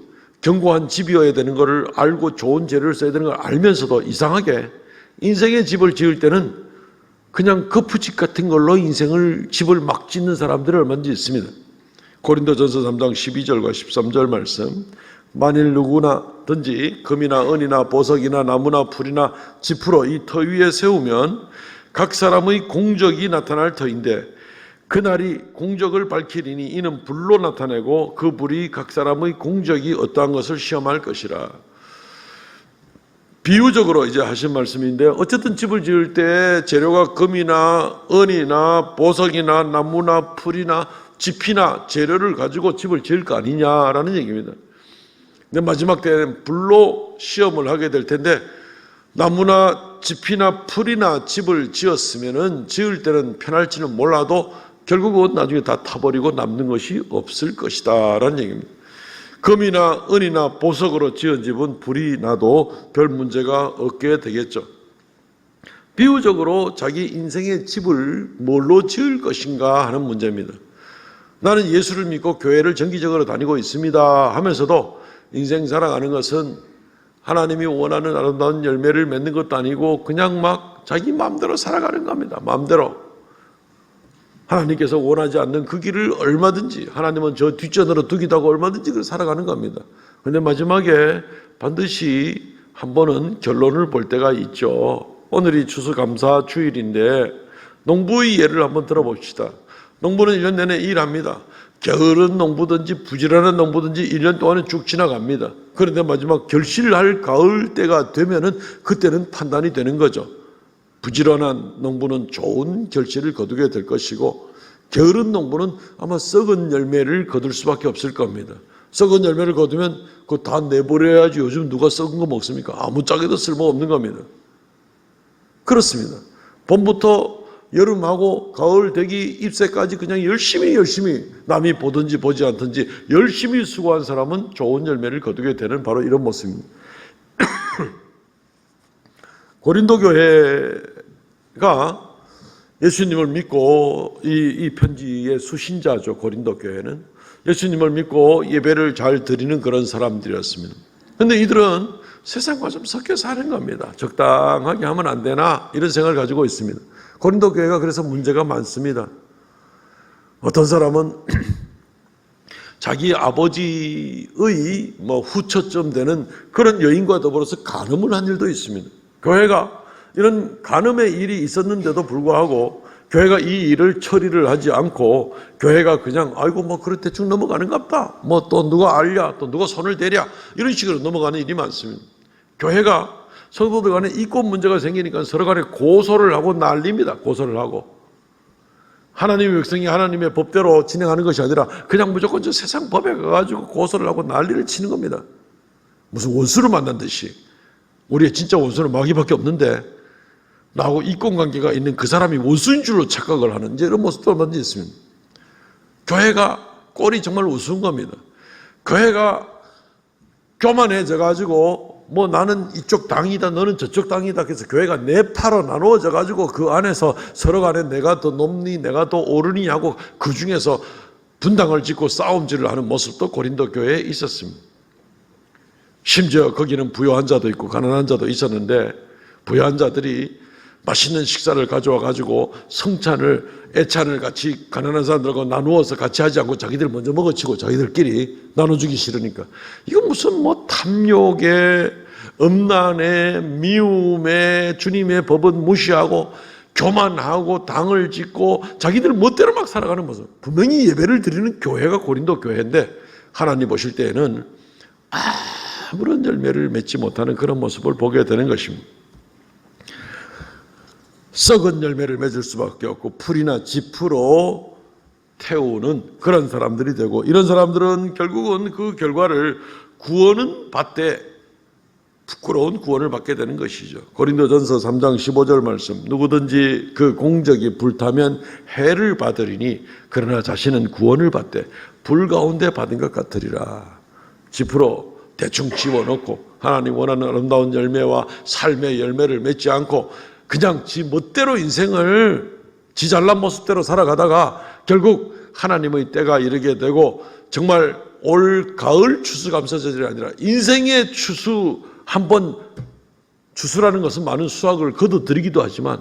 견고한 집이어야 되는 것을 알고 좋은 재료를 써야 되는 걸 알면서도 이상하게 인생의 집을 지을 때는 그냥 거푸집 같은 걸로 집을 막 짓는 사람들이 얼마든지 있습니다. 고린도전서 3장 12절과 13절 말씀. 만일 누구나든지 금이나 은이나 보석이나 나무나 풀이나 지푸로 이 터 위에 세우면 각 사람의 공적이 나타날 터인데 그날이 공적을 밝히리니 이는 불로 나타내고 그 불이 각 사람의 공적이 어떠한 것을 시험할 것이라. 비유적으로 이제 하신 말씀인데 어쨌든 집을 지을 때 재료가 금이나 은이나 보석이나 나무나 풀이나 지피나 재료를 가지고 집을 지을 거 아니냐라는 얘기입니다. 근데 마지막 때는 불로 시험을 하게 될 텐데 나무나 지피나 풀이나 집을 지었으면은 지을 때는 편할지는 몰라도 결국은 나중에 다 타버리고 남는 것이 없을 것이다 라는 얘기입니다. 금이나 은이나 보석으로 지은 집은 불이 나도 별 문제가 없게 되겠죠. 비유적으로 자기 인생의 집을 뭘로 지을 것인가 하는 문제입니다. 나는 예수를 믿고 교회를 정기적으로 다니고 있습니다 하면서도 인생 살아가는 것은 하나님이 원하는 아름다운 열매를 맺는 것도 아니고 그냥 막 자기 마음대로 살아가는 겁니다. 마음대로. 하나님께서 원하지 않는 그 길을 얼마든지 하나님은 저 뒷전으로 두기도 하고 얼마든지 그걸 살아가는 겁니다. 그런데 마지막에 반드시 한 번은 결론을 볼 때가 있죠. 오늘이 추수감사 주일인데 농부의 예를 한번 들어봅시다. 농부는 1년 내내 일합니다. 게으른 농부든지 부지런한 농부든지 1년 동안에 쭉 지나갑니다. 그런데 마지막 결실할 가을 때가 되면은 그때는 판단이 되는 거죠. 부지런한 농부는 좋은 결실을 거두게 될 것이고 게으른 농부는 아마 썩은 열매를 거둘 수밖에 없을 겁니다. 썩은 열매를 거두면 그거 다 내버려야지 요즘 누가 썩은 거 먹습니까? 아무짝에도 쓸모없는 겁니다. 그렇습니다. 봄부터 여름하고 가을 되기 잎새까지 그냥 열심히 남이 보든지 보지 않든지 열심히 수고한 사람은 좋은 열매를 거두게 되는 바로 이런 모습입니다. 고린도 교회가 예수님을 믿고 이 편지의 수신자죠. 고린도 교회는 예수님을 믿고 예배를 잘 드리는 그런 사람들이었습니다. 그런데 이들은 세상과 좀 섞여 사는 겁니다. 적당하게 하면 안 되나 이런 생각을 가지고 있습니다. 고린도 교회가 그래서 문제가 많습니다. 어떤 사람은 자기 아버지의 후처쯤 되는 그런 여인과 더불어서 간음을 한 일도 있습니다. 교회가 이런 간음의 일이 있었는데도 불구하고 교회가 이 일을 처리를 하지 않고 교회가 그냥 아이고 뭐 그럴 대충 넘어가는갑다. 뭐 또 누가 알랴 또 누가 손을 대랴 이런 식으로 넘어가는 일이 많습니다. 교회가 성도들 간에 이권 문제가 생기니까 서로 간에 고소를 하고 난립니다. 고소를 하고. 하나님의 백성이 하나님의 법대로 진행하는 것이 아니라 그냥 무조건 저 세상 법에 가가지고 고소를 하고 난리를 치는 겁니다. 무슨 원수를 만난 듯이. 우리의 진짜 원수는 마귀밖에 없는데 나하고 이권관계가 있는 그 사람이 원수인 줄로 착각을 하는 이런 모습도 얼마든지 있습니다. 교회가 꼴이 정말 우스운 겁니다. 교회가 교만해져 가지고 뭐 나는 이쪽 당이다 너는 저쪽 당이다 그래서 교회가 네 파로 나누어져 가지고 그 안에서 서로 간에 내가 더 높니 내가 더 옳으니 하고 그 중에서 분당을 짓고 싸움질을 하는 모습도 고린도 교회에 있었습니다. 심지어 거기는 부유한 자도 있고 가난한 자도 있었는데 부유한 자들이 맛있는 식사를 가져와 가지고 성찬을 애찬을 같이 가난한 사람들과 나누어서 같이 하지 않고 자기들 먼저 먹어치고 자기들끼리 나눠주기 싫으니까 이건 무슨 뭐 탐욕에 음란에 미움에 주님의 법은 무시하고 교만하고 당을 짓고 자기들 멋대로 막 살아가는 모습. 분명히 예배를 드리는 교회가 고린도 교회인데 하나님 보실 때에는 아무런 열매를 맺지 못하는 그런 모습을 보게 되는 것입니다. 썩은 열매를 맺을 수밖에 없고 풀이나 짚으로 태우는 그런 사람들이 되고 이런 사람들은 결국은 그 결과를 구원은 받되 부끄러운 구원을 받게 되는 것이죠. 고린도전서 3장 15절 말씀 누구든지 그 공적이 불타면 해를 받으리니 그러나 자신은 구원을 받되 불 가운데 받은 것 같으리라. 짚으로 대충 집어넣고 하나님 원하는 아름다운 열매와 삶의 열매를 맺지 않고 그냥 지 멋대로 인생을 지 잘난 모습대로 살아가다가 결국 하나님의 때가 이르게 되고 정말 올 가을 추수감사절이 아니라 인생의 추수 한번 추수라는 것은 많은 수확을 거둬들이기도 하지만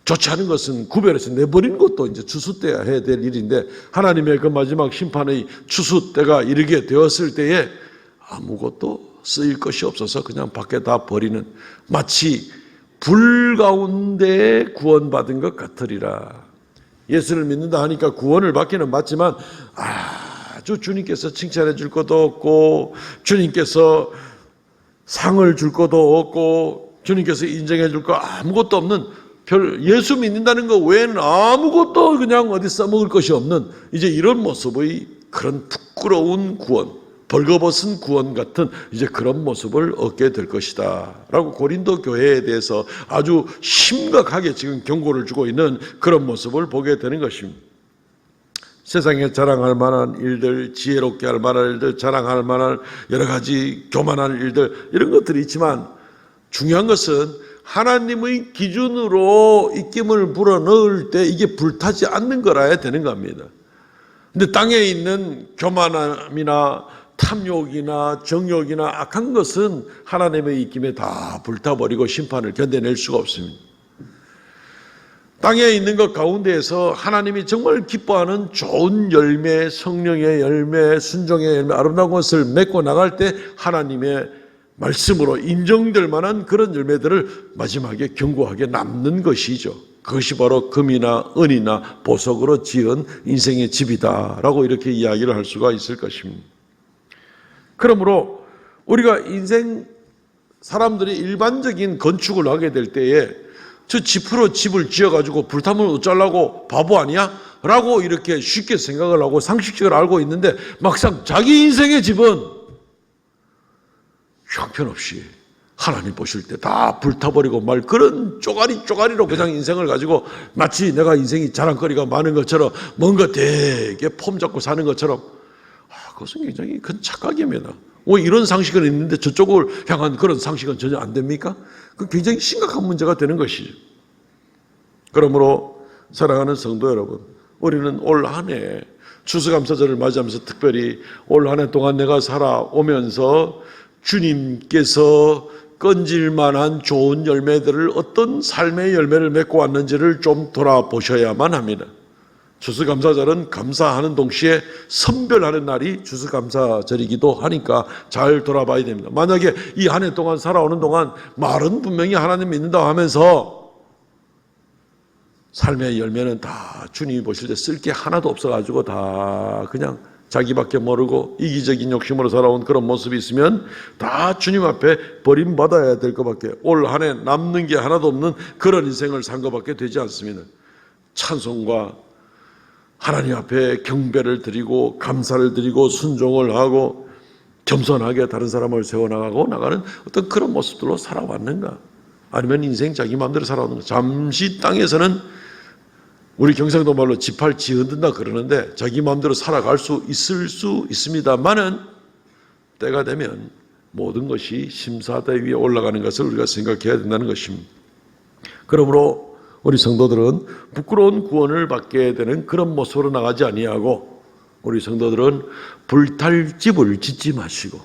좋지 않은 것은 구별해서 내버리는 것도 이제 추수 때야 해야 될 일인데 하나님의 그 마지막 심판의 추수 때가 이르게 되었을 때에 아무것도 쓰일 것이 없어서 그냥 밖에 다 버리는 마치 불 가운데 구원받은 것 같으리라. 예수를 믿는다 하니까 구원을 받기는 맞지만 아주 주님께서 칭찬해 줄 것도 없고 주님께서 상을 줄 것도 없고 주님께서 인정해 줄 거 아무것도 없는 예수 믿는다는 것 외에는 아무것도 그냥 어디 써먹을 것이 없는 이제 이런 모습의 그런 부끄러운 구원 벌거벗은 구원 같은 이제 그런 모습을 얻게 될 것이다 라고 고린도 교회에 대해서 아주 심각하게 지금 경고를 주고 있는 그런 모습을 보게 되는 것입니다. 세상에 자랑할 만한 일들, 지혜롭게 할 만한 일들, 자랑할 만한 여러 가지 교만한 일들 이런 것들이 있지만 중요한 것은 하나님의 기준으로 입김을 불어넣을 때 이게 불타지 않는 거라야 되는 겁니다. 근데 땅에 있는 교만함이나 탐욕이나 정욕이나 악한 것은 하나님의 입김에 다 불타버리고 심판을 견뎌낼 수가 없습니다. 땅에 있는 것 가운데에서 하나님이 정말 기뻐하는 좋은 열매, 성령의 열매, 순종의 열매, 아름다운 것을 맺고 나갈 때 하나님의 말씀으로 인정될 만한 그런 열매들을 마지막에 견고하게 남는 것이죠. 그것이 바로 금이나 은이나 보석으로 지은 인생의 집이다라고 이렇게 이야기를 할 수가 있을 것입니다. 그러므로 우리가 인생 사람들이 일반적인 건축을 하게 될 때에 저 짚으로 집을 지어가지고 불타면 어쩌려고 바보 아니야? 라고 이렇게 쉽게 생각을 하고 상식적으로 알고 있는데 막상 자기 인생의 집은 형편없이 하나님 보실 때 다 불타버리고 말 그런 쪼가리로 그냥 인생을 가지고 마치 내가 인생이 자랑거리가 많은 것처럼 뭔가 되게 폼 잡고 사는 것처럼 그것은 굉장히 큰 착각입니다. 왜 이런 상식은 있는데 저쪽을 향한 그런 상식은 전혀 안 됩니까? 그 굉장히 심각한 문제가 되는 것이죠. 그러므로 사랑하는 성도 여러분, 우리는 올 한 해 추수감사절을 맞이하면서 특별히 올 한 해 동안 내가 살아오면서 주님께서 건질 만한 좋은 열매들을 어떤 삶의 열매를 맺고 왔는지를 좀 돌아보셔야만 합니다. 추수감사절은 감사하는 동시에 선별하는 날이 추수감사절이기도 하니까 잘 돌아봐야 됩니다. 만약에 이 한 해 동안 살아오는 동안 말은 분명히 하나님 믿는다고 하면서 삶의 열매는 다 주님이 보실 때 쓸 게 하나도 없어가지고 다 그냥 자기밖에 모르고 이기적인 욕심으로 살아온 그런 모습이 있으면 다 주님 앞에 버림받아야 될 것밖에 올 한 해 남는 게 하나도 없는 그런 인생을 산 것밖에 되지 않습니다. 찬송과 하나님 앞에 경배를 드리고 감사를 드리고 순종을 하고 겸손하게 다른 사람을 세워나가고 나가는 어떤 그런 모습들로 살아왔는가? 아니면 인생 자기 마음대로 살아오는가? 잠시 땅에서는 우리 경상도 말로 지팔 지흔든다 그러는데 자기 마음대로 살아갈 수 있을 수 있습니다만은 때가 되면 모든 것이 심사대 위에 올라가는 것을 우리가 생각해야 된다는 것입니다. 그러므로 우리 성도들은 부끄러운 구원을 받게 되는 그런 모습으로 나가지 아니하고, 우리 성도들은 불탈 집을 짓지 마시고,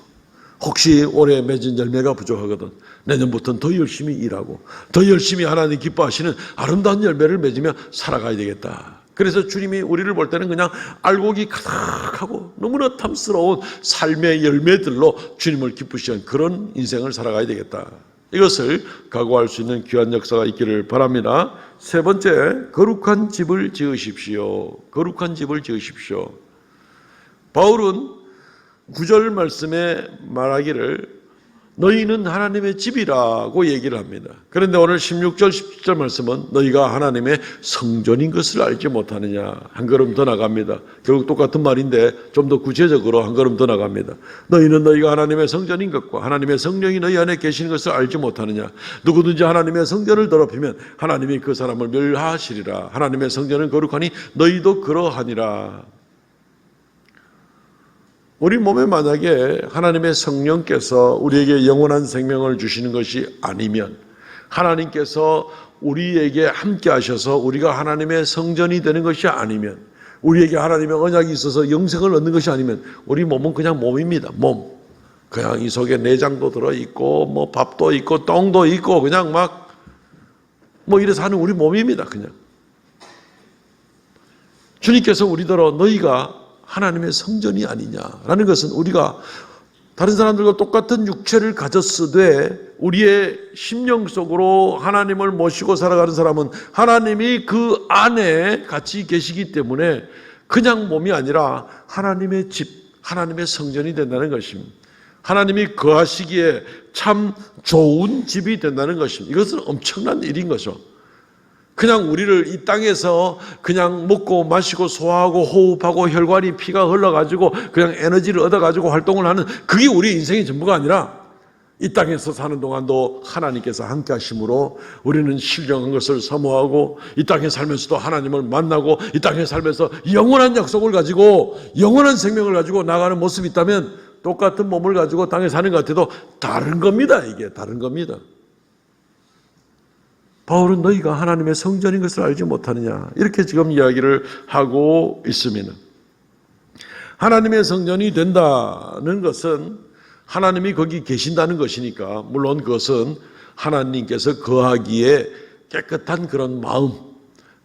혹시 올해 맺은 열매가 부족하거든 내년부터는 더 열심히 일하고 더 열심히 하나님 기뻐하시는 아름다운 열매를 맺으며 살아가야 되겠다. 그래서 주님이 우리를 볼 때는 그냥 알곡이 가득하고 너무나 탐스러운 삶의 열매들로 주님을 기쁘시는 그런 인생을 살아가야 되겠다. 이것을 각오할 수 있는 귀한 역사가 있기를 바랍니다. 세 번째, 거룩한 집을 지으십시오. 거룩한 집을 지으십시오. 바울은 9절 말씀에 말하기를 너희는 하나님의 집이라고 얘기를 합니다. 그런데 오늘 16절 17절 말씀은 너희가 하나님의 성전인 것을 알지 못하느냐. 한 걸음 더 나갑니다. 결국 똑같은 말인데 좀 더 구체적으로 한 걸음 더 나갑니다. 너희는 너희가 하나님의 성전인 것과 하나님의 성령이 너희 안에 계시는 것을 알지 못하느냐. 누구든지 하나님의 성전을 더럽히면 하나님이 그 사람을 멸하시리라. 하나님의 성전은 거룩하니 너희도 그러하니라. 우리 몸에 만약에 하나님의 성령께서 우리에게 영원한 생명을 주시는 것이 아니면, 하나님께서 우리에게 함께 하셔서 우리가 하나님의 성전이 되는 것이 아니면, 우리에게 하나님의 언약이 있어서 영생을 얻는 것이 아니면 우리 몸은 그냥 몸입니다. 몸. 그냥 이 속에 내장도 들어있고 뭐 밥도 있고 똥도 있고 그냥 막 뭐 이래서 하는 우리 몸입니다. 그냥. 주님께서 우리더러 너희가 하나님의 성전이 아니냐라는 것은, 우리가 다른 사람들과 똑같은 육체를 가졌으되 우리의 심령 속으로 하나님을 모시고 살아가는 사람은 하나님이 그 안에 같이 계시기 때문에 그냥 몸이 아니라 하나님의 집, 하나님의 성전이 된다는 것입니다. 하나님이 거하시기에 참 좋은 집이 된다는 것입니다. 이것은 엄청난 일인 거죠. 그냥 우리를 이 땅에서 그냥 먹고 마시고 소화하고 호흡하고 혈관이 피가 흘러가지고 그냥 에너지를 얻어가지고 활동을 하는, 그게 우리 인생의 전부가 아니라 이 땅에서 사는 동안도 하나님께서 함께 하심으로 우리는 신령한 것을 사모하고, 이 땅에 살면서도 하나님을 만나고, 이 땅에 살면서 영원한 약속을 가지고 영원한 생명을 가지고 나가는 모습이 있다면, 똑같은 몸을 가지고 땅에 사는 것 같아도 다른 겁니다. 이게 다른 겁니다. 바울은 너희가 하나님의 성전인 것을 알지 못하느냐, 이렇게 지금 이야기를 하고 있습니다. 하나님의 성전이 된다는 것은 하나님이 거기 계신다는 것이니까, 물론 그것은 하나님께서 거하기에 깨끗한 그런 마음,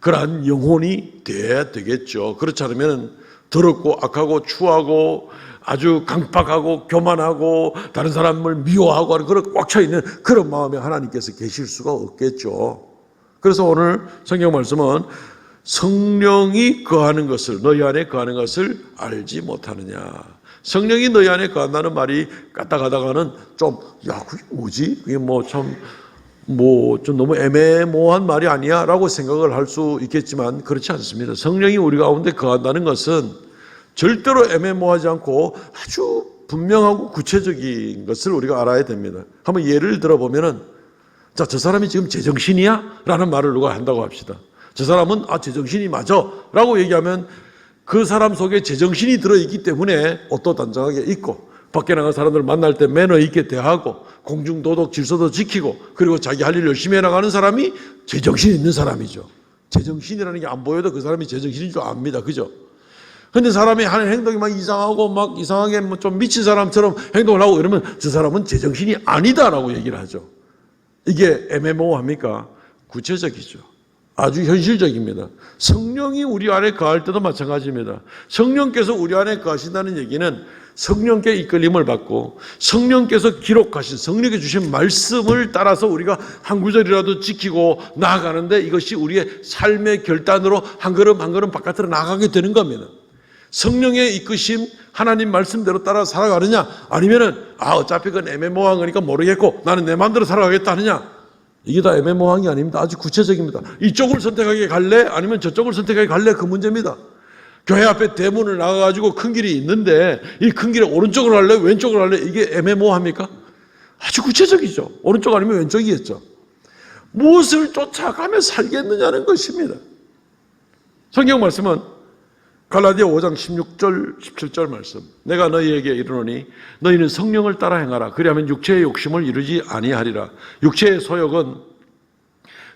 그러한 영혼이 돼야 되겠죠. 그렇지 않으면 더럽고 악하고 추하고 아주 강박하고 교만하고 다른 사람을 미워하고 하는 그런 꽉 차 있는 그런 마음에 하나님께서 계실 수가 없겠죠. 그래서 오늘 성경 말씀은 성령이 거하는 것을, 너희 안에 거하는 것을 알지 못하느냐. 성령이 너희 안에 거한다는 말이 까딱하다가는 좀, 야, 그게 뭐지? 그게 좀 너무 애매모호한 말이 아니야? 라고 생각을 할 수 있겠지만 그렇지 않습니다. 성령이 우리 가운데 거한다는 것은 절대로 애매모호하지 않고 아주 분명하고 구체적인 것을 우리가 알아야 됩니다. 한번 예를 들어보면은, 자, 저 사람이 지금 제정신이야? 라는 말을 누가 한다고 합시다. 저 사람은 제정신이 맞아 라고 얘기하면 그 사람 속에 제정신이 들어있기 때문에 옷도 단정하게 입고 밖에 나간 사람들 만날 때 매너 있게 대하고 공중도덕 질서도 지키고 그리고 자기 할 일 열심히 해나가는 사람이 제정신이 있는 사람이죠. 제정신이라는 게 안 보여도 그 사람이 제정신인 줄 압니다. 그죠? 근데 사람이 하는 행동이 막 이상하고 막 이상하게 뭐 좀 미친 사람처럼 행동을 하고 이러면 저 사람은 제정신이 아니다라고 얘기를 하죠. 이게 애매모호합니까? 구체적이죠. 아주 현실적입니다. 성령이 우리 안에 거할 때도 마찬가지입니다. 성령께서 우리 안에 거하신다는 얘기는 성령께 이끌림을 받고 성령께서 기록하신, 성령께 주신 말씀을 따라서 우리가 한 구절이라도 지키고 나아가는데 이것이 우리의 삶의 결단으로 한 걸음 한 걸음 바깥으로 나가게 되는 겁니다. 성령의 이끄심, 하나님 말씀대로 따라 살아가느냐, 아니면은 어차피 그건 애매모호한 거니까 모르겠고 나는 내 마음대로 살아가겠다 하느냐, 이게 다 애매모호한 게 아닙니다. 아주 구체적입니다. 이쪽을 선택하게 갈래? 아니면 저쪽을 선택하게 갈래? 그 문제입니다. 교회 앞에 대문을 나가가지고 큰 길이 있는데 이 큰 길에 오른쪽으로 할래? 왼쪽으로 할래? 이게 애매모호합니까? 아주 구체적이죠. 오른쪽 아니면 왼쪽이겠죠. 무엇을 쫓아가며 살겠느냐는 것입니다. 성경 말씀은 갈라디아 5장 16절 17절 말씀. 내가 너희에게 이르노니 너희는 성령을 따라 행하라. 그리하면 육체의 욕심을 이루지 아니하리라. 육체의 소욕은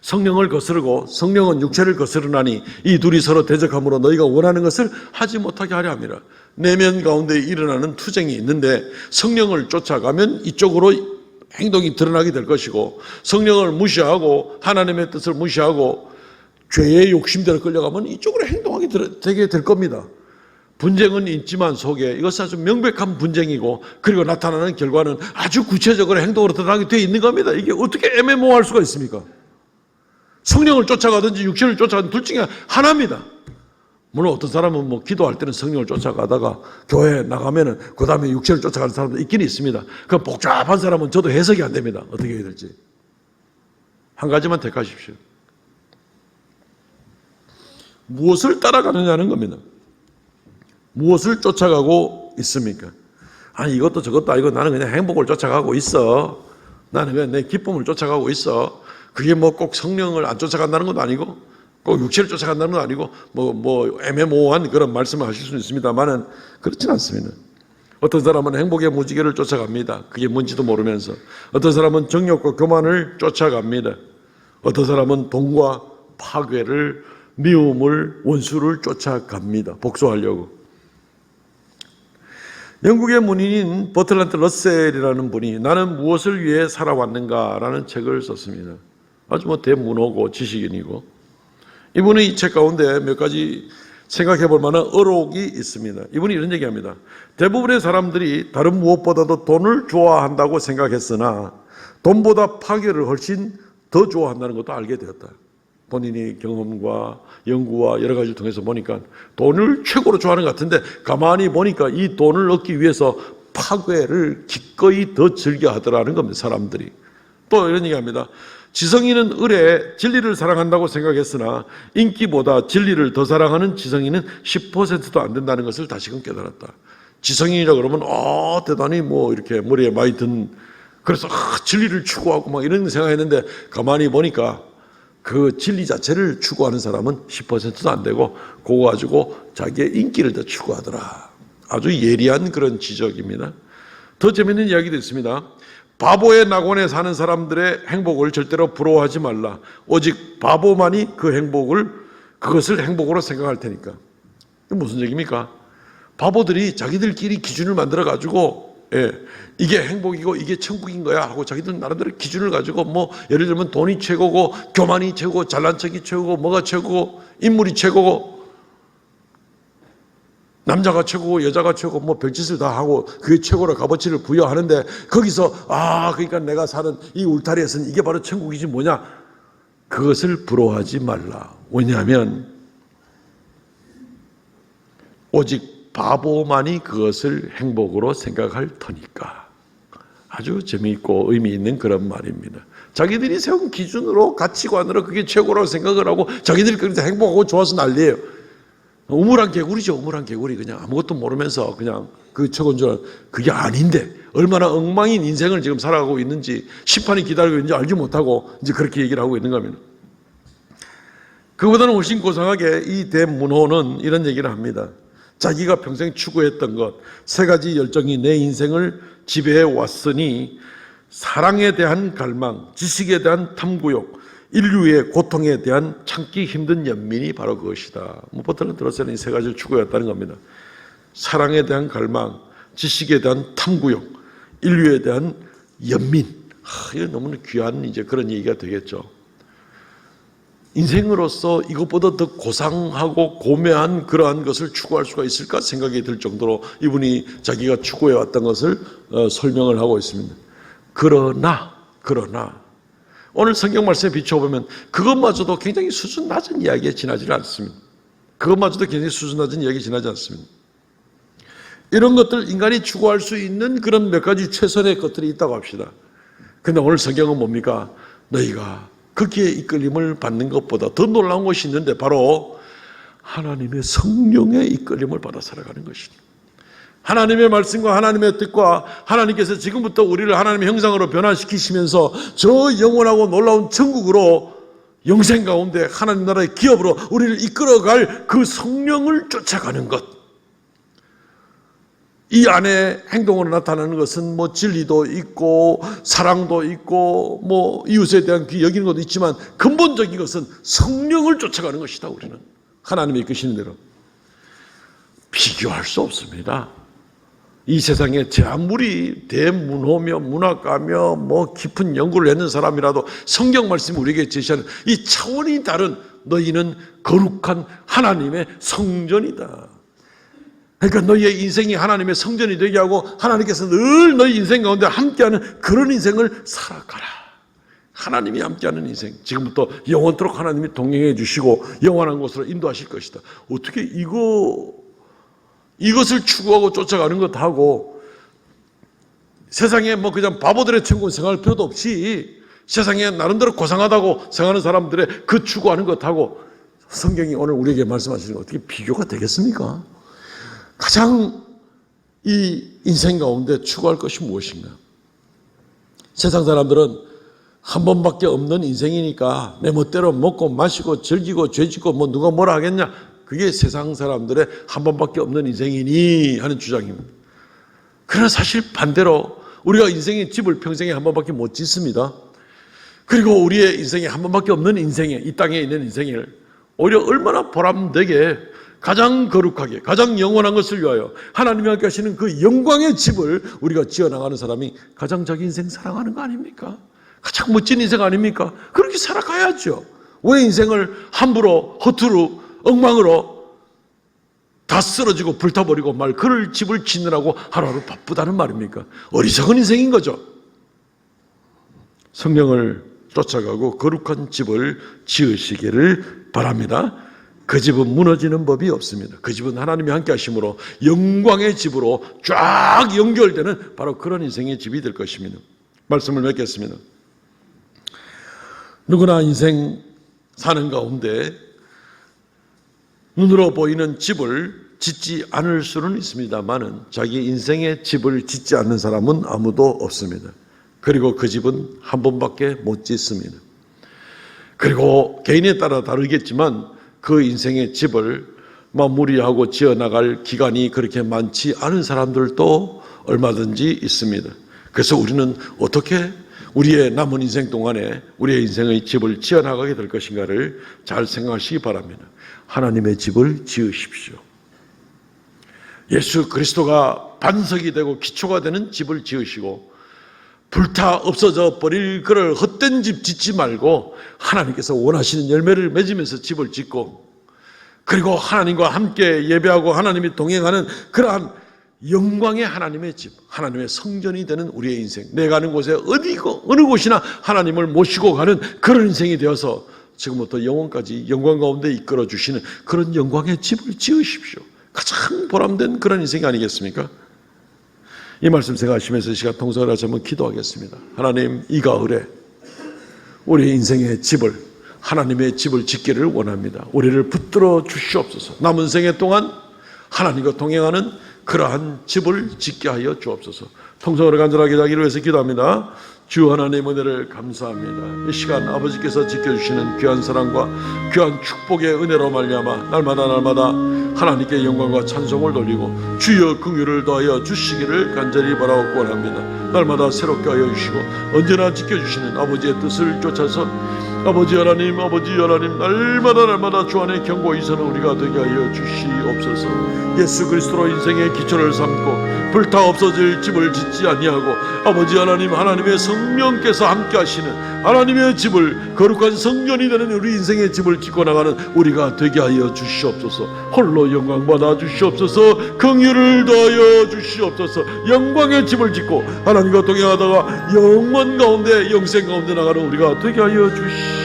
성령을 거스르고 성령은 육체를 거스르나니 이 둘이 서로 대적함으로 너희가 원하는 것을 하지 못하게 하려 함이라. 내면 가운데 일어나는 투쟁이 있는데 성령을 쫓아가면 이쪽으로 행동이 드러나게 될 것이고, 성령을 무시하고 하나님의 뜻을 무시하고 죄의 욕심대로 끌려가면 이쪽으로 행동하게 되게 될 겁니다. 분쟁은 있지만 속에 이것은 아주 명백한 분쟁이고, 그리고 나타나는 결과는 아주 구체적으로 행동으로 드러나게 되어 있는 겁니다. 이게 어떻게 애매모호할 수가 있습니까? 성령을 쫓아가든지 육체를 쫓아가든지 둘 중에 하나입니다. 물론 어떤 사람은 뭐 기도할 때는 성령을 쫓아가다가 교회에 나가면은 그 다음에 육체를 쫓아가는 사람도 있긴 있습니다. 그 복잡한 사람은 저도 해석이 안 됩니다. 어떻게 해야 될지. 한 가지만 택하십시오. 무엇을 따라가느냐는 겁니다. 무엇을 쫓아가고 있습니까? 아니 이것도 저것도 아니고 나는 그냥 행복을 쫓아가고 있어. 나는 그냥 내 기쁨을 쫓아가고 있어. 그게 뭐 꼭 성령을 안 쫓아간다는 것도 아니고 꼭 육체를 쫓아간다는 건 아니고 뭐 애매모호한 그런 말씀을 하실 수는 있습니다만은 그렇진 않습니다. 어떤 사람은 행복의 무지개를 쫓아갑니다. 그게 뭔지도 모르면서. 어떤 사람은 정욕과 교만을 쫓아갑니다. 어떤 사람은 돈과 파괴를, 미움을, 원수를 쫓아갑니다. 복수하려고. 영국의 문인인 버틀란트 러셀이라는 분이 나는 무엇을 위해 살아왔는가라는 책을 썼습니다. 아주 뭐 대문호고 지식인이고, 이분의 이 책 가운데 몇 가지 생각해 볼 만한 어록이 있습니다. 이분이 이런 얘기합니다. 대부분의 사람들이 다른 무엇보다도 돈을 좋아한다고 생각했으나 돈보다 파괴를 훨씬 더 좋아한다는 것도 알게 되었다. 본인의 경험과 연구와 여러 가지를 통해서 보니까 돈을 최고로 좋아하는 것 같은데, 가만히 보니까 이 돈을 얻기 위해서 파괴를 기꺼이 더 즐겨 하더라는 겁니다. 사람들이. 또 이런 얘기합니다. 지성인은 을에 진리를 사랑한다고 생각했으나 인기보다 진리를 더 사랑하는 지성인은 10%도 안 된다는 것을 다시금 깨달았다. 지성인이라 그러면 대단히 뭐 이렇게 머리에 많이 든, 그래서 진리를 추구하고 막 이런 생각했는데, 가만히 보니까 그 진리 자체를 추구하는 사람은 10%도 안 되고 그거 가지고 자기의 인기를 더 추구하더라. 아주 예리한 그런 지적입니다. 더 재미있는 이야기도 있습니다. 바보의 낙원에 사는 사람들의 행복을 절대로 부러워하지 말라. 오직 바보만이 그것을 행복으로 생각할 테니까. 이게 무슨 얘기입니까? 바보들이 자기들끼리 기준을 만들어 가지고 이게 행복이고 이게 천국인 거야 하고 자기들 나름대로 기준을 가지고, 뭐 예를 들면 돈이 최고고 교만이 최고고 잘난 척이 최고고 뭐가 최고고 인물이 최고고 남자가 최고고 여자가 최고고 뭐 별짓을 다 하고 그게 최고로 값어치를 부여하는데, 거기서 그러니까 내가 사는 이 울타리에서는 이게 바로 천국이지 뭐냐, 그것을 부러워하지 말라. 왜냐하면 오직 바보만이 그것을 행복으로 생각할 터니까. 아주 재미있고 의미 있는 그런 말입니다. 자기들이 세운 기준으로, 가치관으로 그게 최고라고 생각을 하고 자기들이 그렇게 행복하고 좋아서 난리예요. 우물한 개구리죠. 우물한 개구리. 그냥 아무것도 모르면서 그냥 그 최고인 줄 알고, 그게 아닌데 얼마나 엉망인 인생을 지금 살아가고 있는지, 심판이 기다리고 있는지 알지 못하고 이제 그렇게 얘기를 하고 있는 겁니다. 그보다는 훨씬 고상하게 이 대문호는 이런 얘기를 합니다. 자기가 평생 추구했던 것, 세 가지 열정이 내 인생을 지배해 왔으니 사랑에 대한 갈망, 지식에 대한 탐구욕, 인류의 고통에 대한 참기 힘든 연민이 바로 그것이다. 버틀란트 러셀은 이 세 가지를 추구했다는 겁니다. 사랑에 대한 갈망, 지식에 대한 탐구욕, 인류에 대한 연민. 이거 너무나 귀한 이제 그런 얘기가 되겠죠. 인생으로서 이것보다 더 고상하고 고매한 그러한 것을 추구할 수가 있을까 생각이 들 정도로 이분이 자기가 추구해왔던 것을 설명을 하고 있습니다. 그러나 오늘 성경 말씀에 비춰보면 그것마저도 굉장히 수준 낮은 이야기에 지나지 않습니다. 그것마저도 굉장히 수준 낮은 이야기에 지나지 않습니다. 이런 것들 인간이 추구할 수 있는 그런 몇 가지 최선의 것들이 있다고 합시다. 근데 오늘 성경은 뭡니까? 너희가 거기에 이끌림을 받는 것보다 더 놀라운 것이 있는데, 바로 하나님의 성령의 이끌림을 받아 살아가는 것입니다. 하나님의 말씀과 하나님의 뜻과 하나님께서 지금부터 우리를 하나님의 형상으로 변화시키시면서 저 영원하고 놀라운 천국으로 영생 가운데 하나님 나라의 기업으로 우리를 이끌어갈 그 성령을 쫓아가는 것, 이 안에 행동으로 나타나는 것은 뭐 진리도 있고 사랑도 있고 뭐 이웃에 대한 귀 여기는 것도 있지만 근본적인 것은 성령을 쫓아가는 것이다. 우리는 하나님이 이끄시는 대로 비교할 수 없습니다. 이 세상에 아무리 대문호며 문학가며 뭐 깊은 연구를 했는 사람이라도 성경 말씀이 우리에게 제시하는 이 차원이 다른 너희는 거룩한 하나님의 성전이다. 그러니까 너희의 인생이 하나님의 성전이 되게 하고 하나님께서 늘 너희 인생 가운데 함께하는 그런 인생을 살아가라. 하나님이 함께하는 인생, 지금부터 영원토록 하나님이 동행해 주시고 영원한 곳으로 인도하실 것이다. 어떻게 이것을 추구하고 쫓아가는 것하고 세상에 뭐 그냥 바보들의 천국을 생각할 필요도 없이 세상에 나름대로 고상하다고 생각하는 사람들의 그 추구하는 것하고 성경이 오늘 우리에게 말씀하시는 것 어떻게 비교가 되겠습니까? 가장 이 인생 가운데 추구할 것이 무엇인가? 세상 사람들은 한 번밖에 없는 인생이니까 내 멋대로 먹고 마시고 즐기고 죄짓고 뭐 누가 뭐라 하겠냐? 그게 세상 사람들의 한 번밖에 없는 인생이니 하는 주장입니다. 그러나 사실 반대로 우리가 인생의 집을 평생에 한 번밖에 못 짓습니다. 그리고 우리의 인생에 한 번밖에 없는 인생에, 이 땅에 있는 인생을 오히려 얼마나 보람되게 가장 거룩하게 가장 영원한 것을 위하여 하나님이 함께 하시는 그 영광의 집을 우리가 지어나가는 사람이 가장 자기 인생 사랑하는 거 아닙니까? 가장 멋진 인생 아닙니까? 그렇게 살아가야죠. 왜 인생을 함부로 허투루 엉망으로 다 쓰러지고 불타버리고 말 그럴 집을 짓느라고 하루하루 바쁘다는 말입니까? 어리석은 인생인 거죠. 성령을 쫓아가고 거룩한 집을 지으시기를 바랍니다. 그 집은 무너지는 법이 없습니다. 그 집은 하나님이 함께 하심으로 영광의 집으로 쫙 연결되는 바로 그런 인생의 집이 될 것입니다. 말씀을 맺겠습니다. 누구나 인생 사는 가운데 눈으로 보이는 집을 짓지 않을 수는 있습니다만은 자기 인생의 집을 짓지 않는 사람은 아무도 없습니다. 그리고 그 집은 한 번밖에 못 짓습니다. 그리고 개인에 따라 다르겠지만 그 인생의 집을 마무리하고 지어나갈 기간이 그렇게 많지 않은 사람들도 얼마든지 있습니다. 그래서 우리는 어떻게 우리의 남은 인생 동안에 우리의 인생의 집을 지어나가게 될 것인가를 잘 생각하시기 바랍니다. 하나님의 집을 지으십시오. 예수 그리스도가 반석이 되고 기초가 되는 집을 지으시고 불타 없어져 버릴 그럴 헛된 집 짓지 말고 하나님께서 원하시는 열매를 맺으면서 집을 짓고 그리고 하나님과 함께 예배하고 하나님이 동행하는 그러한 영광의 하나님의 집, 하나님의 성전이 되는 우리의 인생, 내가 가는 곳에 어느 곳이나 하나님을 모시고 가는 그런 인생이 되어서 지금부터 영원까지 영광 가운데 이끌어 주시는 그런 영광의 집을 지으십시오. 가장 보람된 그런 인생이 아니겠습니까? 이 말씀 생각하시면서 이 시간 통성을 다시 한번 기도하겠습니다. 하나님, 이 가을에 우리 인생의 집을, 하나님의 집을 짓기를 원합니다. 우리를 붙들어 주시옵소서. 남은 생애 동안 하나님과 동행하는 그러한 집을 짓게 하여 주옵소서. 통성으로 간절하게 자기를 위해서 기도합니다. 주 하나님 은혜를 감사합니다. 이 시간 아버지께서 지켜주시는 귀한 사랑과 귀한 축복의 은혜로 말미암아 날마다 하나님께 영광과 찬송을 돌리고 주여 긍휼을 더하여 주시기를 간절히 바라고 원합니다. 날마다 새롭게 하여 주시고 언제나 지켜주시는 아버지의 뜻을 쫓아서 아버지 하나님 날마다 주 안에 견고히 서는 우리가 되게 하여 주시옵소서. 예수 그리스도로 인생의 기초를 삼고 불타 없어질 집을 짓지 아니하고 아버지 하나님, 하나님의 성령께서 함께 하시는 하나님의 집을, 거룩한 성전이 되는 우리 인생의 집을 짓고 나가는 우리가 되게 하여 주시옵소서. 홀로 영광 받아 주시옵소서. 긍휼을 더하여 주시옵소서. 영광의 집을 짓고 하나님과 동행하다가 영원 가운데, 영생 가운데 나가는 우리가 되게 하여 주시옵소서.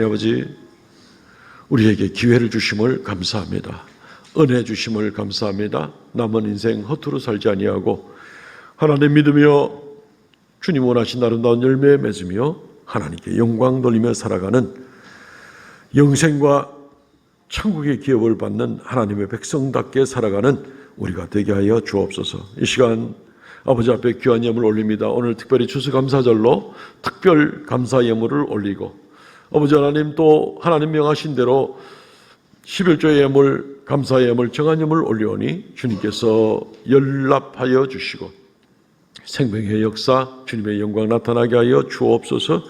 아버지, 우리에게 기회를 주심을 감사합니다. 은혜 주심을 감사합니다. 남은 인생 허투루 살지 아니하고 하나님 믿으며 주님 원하신 아름다운 열매에 맺으며 하나님께 영광 돌리며 살아가는 영생과 천국의 기업을 받는 하나님의 백성답게 살아가는 우리가 되게 하여 주옵소서. 이 시간 아버지 앞에 귀한 예물 올립니다. 오늘 특별히 추수감사절로 특별 감사 예물을 올리고 아버지 하나님 또 하나님 명하신 대로 11조의 예물, 감사 예물, 정한 예물 올려오니 주님께서 연락하여 주시고 생명의 역사, 주님의 영광 나타나게 하여 주옵소서.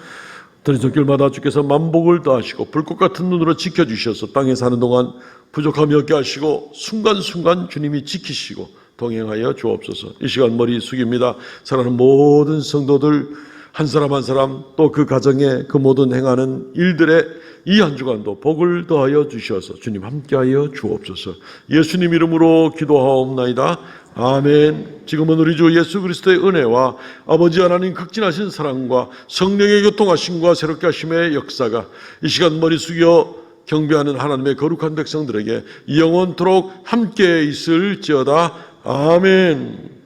드린 손길마다 주께서 만복을 더하시고 불꽃 같은 눈으로 지켜주셔서 땅에 사는 동안 부족함이 없게 하시고 순간순간 주님이 지키시고 동행하여 주옵소서. 이 시간 머리 숙입니다. 사랑하는 모든 성도들 한 사람 한 사람 또 그 가정에 그 모든 행하는 일들에 이 한 주간도 복을 더하여 주셔서 주님 함께하여 주옵소서. 예수님 이름으로 기도하옵나이다. 아멘. 지금은 우리 주 예수 그리스도의 은혜와 아버지 하나님 극진하신 사랑과 성령의 교통하심과 새롭게 하심의 역사가 이 시간 머리 숙여 경배하는 하나님의 거룩한 백성들에게 영원토록 함께 있을지어다. 아멘.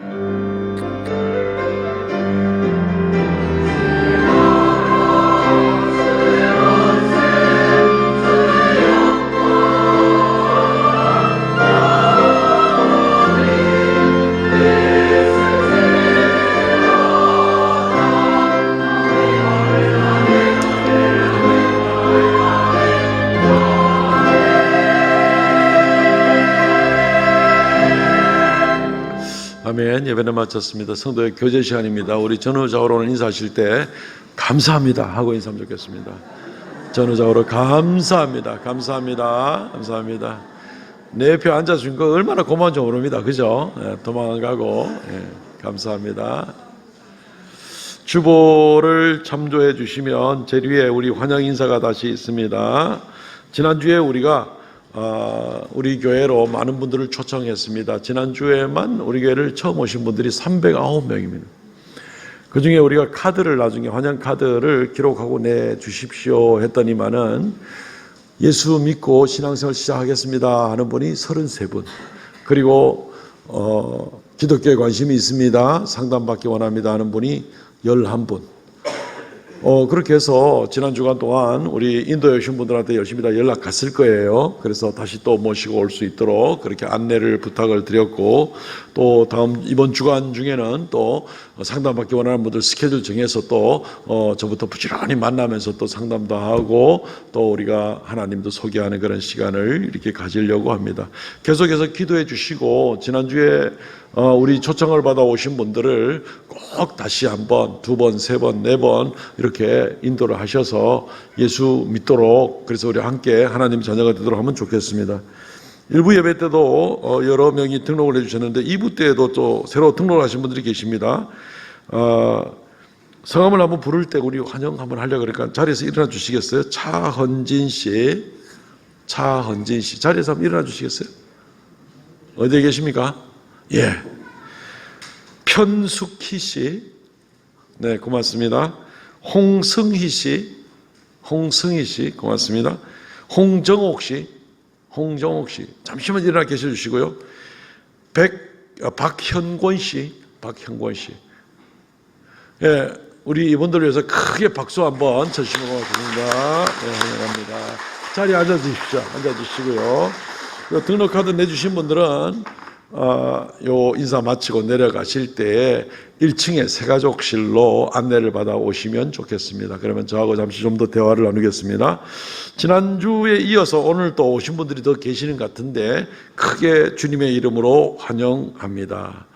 아멘. 예배는 마쳤습니다. 성도의 교제 시간입니다. 우리 전후좌우로 오늘 인사하실 때 감사합니다 하고 인사하면 좋겠습니다. 전후좌우로 감사합니다. 감사합니다. 감사합니다. 내 옆에 앉아주신 거 얼마나 고마운지 모릅니다. 그죠? 도망 안 가고 감사합니다. 주보를 참조해 주시면 제 뒤에 우리 환영 인사가 다시 있습니다. 지난주에 우리가 우리 교회로 많은 분들을 초청했습니다. 지난주에만 우리 교회를 처음 오신 분들이 309명입니다. 그 중에 우리가 카드를 나중에 환영 카드를 기록하고 내주십시오 했더니만은 예수 믿고 신앙생활 시작하겠습니다 하는 분이 33분, 그리고 기독교에 관심이 있습니다, 상담받기 원합니다 하는 분이 11분. 그렇게 해서 지난 주간 동안 우리 인도에 오신 분들한테 열심히 다 연락 갔을 거예요. 그래서 다시 또 모시고 올 수 있도록 그렇게 안내를 부탁을 드렸고, 또 다음 이번 주간 중에는 또 상담받기 원하는 분들 스케줄 정해서 또 저부터 부지런히 만나면서 또 상담도 하고 또 우리가 하나님도 소개하는 그런 시간을 이렇게 가지려고 합니다. 계속해서 기도해 주시고 지난주에 우리 초청을 받아 오신 분들을 꼭 다시 한번, 두 번, 세 번, 네 번 이렇게 인도를 하셔서 예수 믿도록, 그래서 우리 함께 하나님 자녀가 되도록 하면 좋겠습니다. 1부 예배 때도 여러 명이 등록을 해주셨는데 2부 때에도 또 새로 등록을 하신 분들이 계십니다. 성함을 한번 부를 때 우리 환영 한번 하려고 그러니까 자리에서 일어나 주시겠어요? 차헌진 씨, 차헌진 씨 자리에서 한번 일어나 주시겠어요? 어디에 계십니까? 예. 편숙희 씨, 네, 고맙습니다. 홍승희 씨, 홍승희 씨, 고맙습니다. 홍정옥 씨, 홍정옥 씨, 잠시만 일어나 계셔 주시고요. 박현권 씨, 박현권 씨, 예, 우리 이분들을 위해서 크게 박수 한번 쳐주시면 고맙습니다. 네, 환영합니다. 자리에 앉아 주십시오. 앉아 주시고요. 등록 카드 내주신 분들은 요 인사 마치고 내려가실 때 1층에 새가족실로 안내를 받아 오시면 좋겠습니다. 그러면 저하고 잠시 좀 더 대화를 나누겠습니다. 지난주에 이어서 오늘 또 오신 분들이 더 계시는 것 같은데 크게 주님의 이름으로 환영합니다.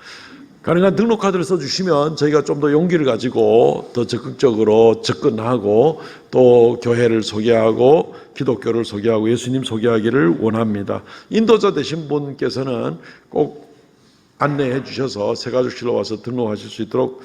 가능한 등록 카드를 써주시면 저희가 좀 더 용기를 가지고 더 적극적으로 접근하고 또 교회를 소개하고 기독교를 소개하고 예수님 소개하기를 원합니다. 인도자 되신 분께서는 꼭 안내해 주셔서 새가족실로 와서 등록하실 수 있도록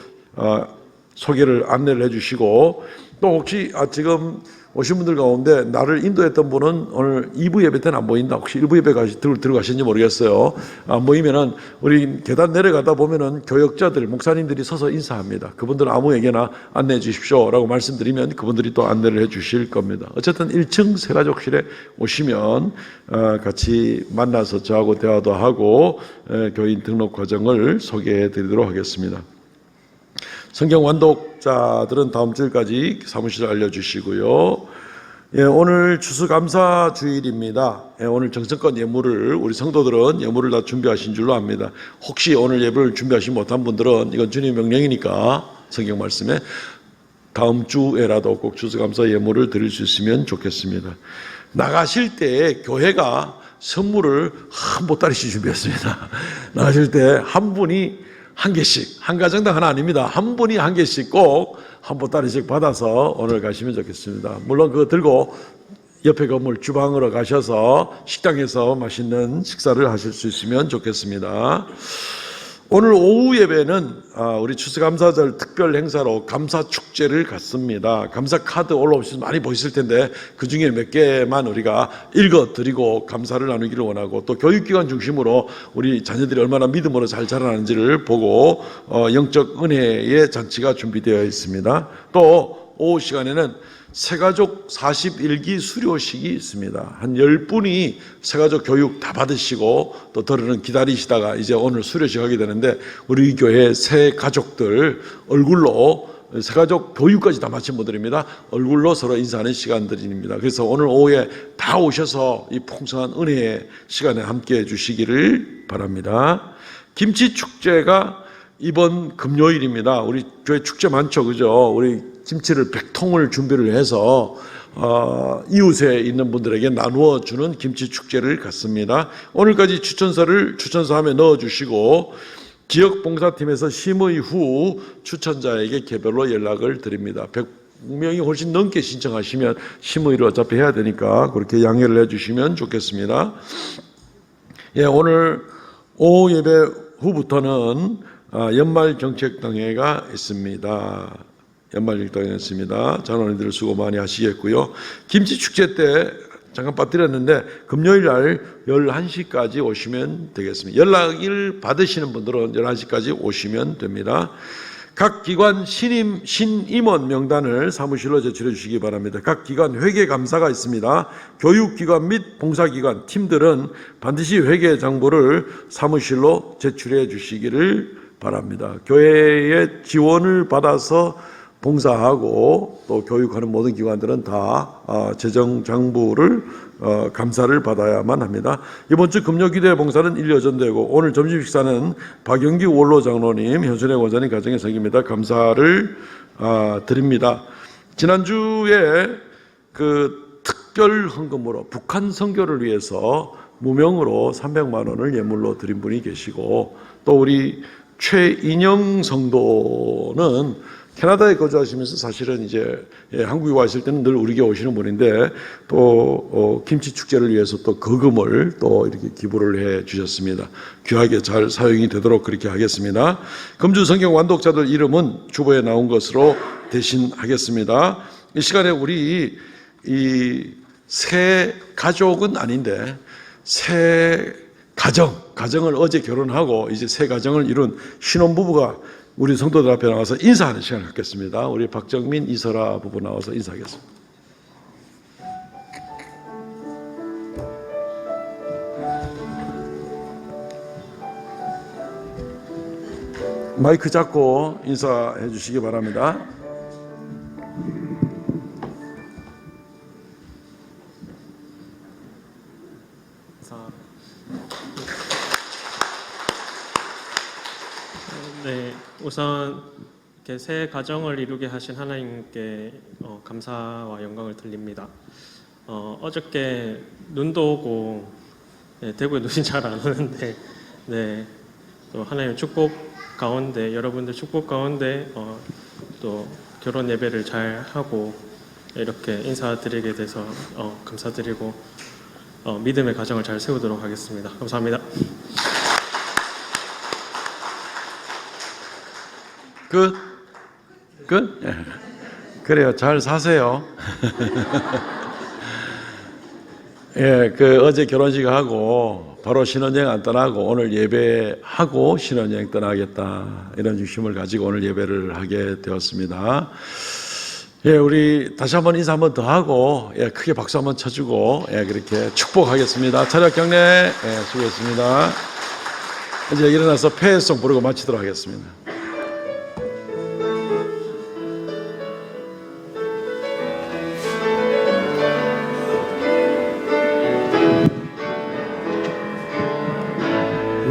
소개를 안내를 해 주시고, 또 혹시 지금 오신 분들 가운데 나를 인도했던 분은 오늘 2부 예배 때는 안 보인다. 혹시 1부 예배 들어가셨는지 모르겠어요. 안 보이면은 우리 계단 내려가다 보면은 교역자들, 목사님들이 서서 인사합니다. 그분들은 아무에게나 안내해 주십시오라고 말씀드리면 그분들이 또 안내를 해 주실 겁니다. 어쨌든 1층 새가족실에 오시면 같이 만나서 저하고 대화도 하고 교인 등록 과정을 소개해 드리도록 하겠습니다. 성경 완독자들은 다음 주일까지 사무실을 알려주시고요. 오늘 추수감사 주일입니다. 오늘 정성껏 예물을 우리 성도들은 예물을 다 준비하신 줄로 압니다. 혹시 오늘 예배를 준비하지 못한 분들은 이건 주님의 명령이니까 성경 말씀에 다음 주에라도 꼭 추수감사 예물을 드릴 수 있으면 좋겠습니다. 나가실 때 교회가 선물을 한 보따리씩 준비했습니다. 나가실 때 한 분이 한 개씩, 한 가정당 하나 아닙니다. 한 분이 한 개씩 꼭 한 보따리씩 받아서 오늘 가시면 좋겠습니다. 물론 그거 들고 옆에 건물 주방으로 가셔서 식당에서 맛있는 식사를 하실 수 있으면 좋겠습니다. 오늘 오후 예배는 우리 추수감사절 특별 행사로 감사축제를 갖습니다. 감사 카드 올라오시면 많이 보셨을 텐데 그 중에 몇 개만 우리가 읽어드리고 감사를 나누기를 원하고 또 교육기관 중심으로 우리 자녀들이 얼마나 믿음으로 잘 자라나는지를 보고 영적 은혜의 잔치가 준비되어 있습니다. 또 오후 시간에는 새가족 41기 수료식이 있습니다. 한 10분이 새가족 교육 다 받으시고 또 더러는 기다리시다가 이제 오늘 수료식 하게 되는데 우리 교회 새 가족들 얼굴로 새가족 교육까지 다 마친 분들입니다. 얼굴로 서로 인사하는 시간들입니다. 그래서 오늘 오후에 다 오셔서 이 풍성한 은혜의 시간에 함께해 주시기를 바랍니다. 김치축제가 이번 금요일입니다. 우리 교회 축제 많죠, 그죠? 우리 김치를 100통을 준비를 해서 이웃에 있는 분들에게 나누어 주는 김치 축제를 갖습니다. 오늘까지 추천서함에 넣어 주시고 지역 봉사팀에서 심의 후 추천자에게 개별로 연락을 드립니다. 100명이 훨씬 넘게 신청하시면 심의를 어차피 해야 되니까 그렇게 양해를 해 주시면 좋겠습니다. 오늘 오후 예배 후부터는 연말 정책당회가 있습니다. 연말정책당회가 있습니다. 장로님들 수고 많이 하시겠고요. 김치축제 때 잠깐 빠뜨렸는데 금요일 날 11시까지 오시면 되겠습니다. 연락을 받으시는 분들은 11시까지 오시면 됩니다. 각 기관 신임원 명단을 사무실로 제출해 주시기 바랍니다. 각 기관 회계 감사가 있습니다. 교육기관 및 봉사기관 팀들은 반드시 회계 장부를 사무실로 제출해 주시기를 바랍니다. 교회의 지원을 받아서 봉사하고 또 교육하는 모든 기관들은 다 재정 장부를 감사를 받아야만 합니다. 이번 주 금요기도회 봉사는 일여전되고 오늘 점심 식사는 박영기 원로 장로님, 현순혜 원장님 가정의 생입니다. 감사를 드립니다. 지난주에 그 특별 헌금으로 북한 선교를 위해서 무명으로 300만 원을 예물로 드린 분이 계시고 또 우리 최인영 성도는 캐나다에 거주하시면서 사실은 이제 한국에 와 있을 때는 늘 우리 교회 오시는 분인데 또 김치 축제를 위해서 또 거금을 또 이렇게 기부를 해 주셨습니다. 귀하게 잘 사용이 되도록 그렇게 하겠습니다. 금주 성경 완독자들 이름은 주보에 나온 것으로 대신하겠습니다. 이 시간에 우리 이 새 가족은 아닌데 새 가정을 어제 결혼하고 이제 새 가정을 이룬 신혼부부가 우리 성도들 앞에 나와서 인사하는 시간을 갖겠습니다. 우리 박정민, 이설아 부부 나와서 인사하겠습니다. 마이크 잡고 인사해 주시기 바랍니다. 네, 우선 이렇게 새 가정을 이루게 하신 하나님께 감사와 영광을 드립니다. 어저께 눈도 오고 대구에 눈이 잘 안 오는데 또 하나님 축복 가운데 여러분들 축복 가운데 또 결혼 예배를 잘 하고 이렇게 인사드리게 돼서 감사드리고 믿음의 가정을 잘 세우도록 하겠습니다. 감사합니다. 끝? 그래요. 잘 사세요. 예, 어제 결혼식 하고 바로 신혼여행 안 떠나고 오늘 예배하고 신혼여행 떠나겠다 이런 중심을 가지고 오늘 예배를 하게 되었습니다. 예, 우리 다시 한번 인사 한번 더 하고 예, 크게 박수 한번 쳐주고 예, 그렇게 축복하겠습니다. 차렷 경례 예, 수고했습니다. 이제 일어나서 폐회송 부르고 마치도록 하겠습니다.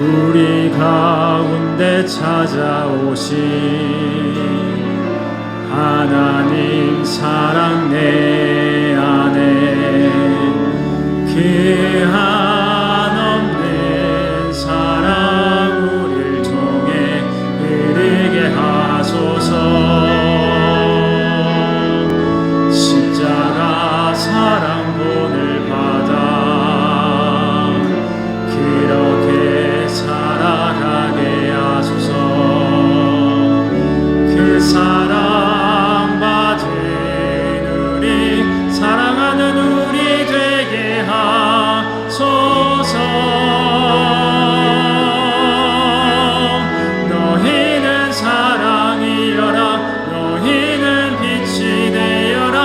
우리 가운데 찾아오신 하나님 사랑 내 안에 그 한없는 사랑 우리를 통해 흐르게 하소서. 십자가 사랑 본을 받아 그렇게 살아가게 하소서. 그 사랑 받은 우리 사랑하는 우리 되게 하소서. 너희는 사랑이여라. 너희는 빛이 되어라.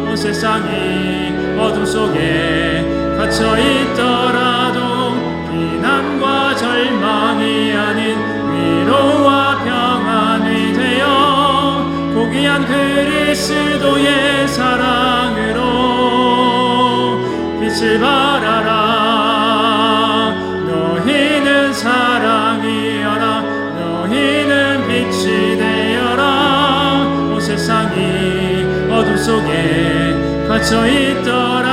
온 세상이 어둠 속에 갇혀 있더라도 비난과 절망이 아닌 위로와 평안이 되어 고귀한 그리스도의 사랑으로 빛을 발하라. 너희는 사랑이여라. 너희는 빛이 되어라. 온 세상이 어둠 속에 갇혀 있더라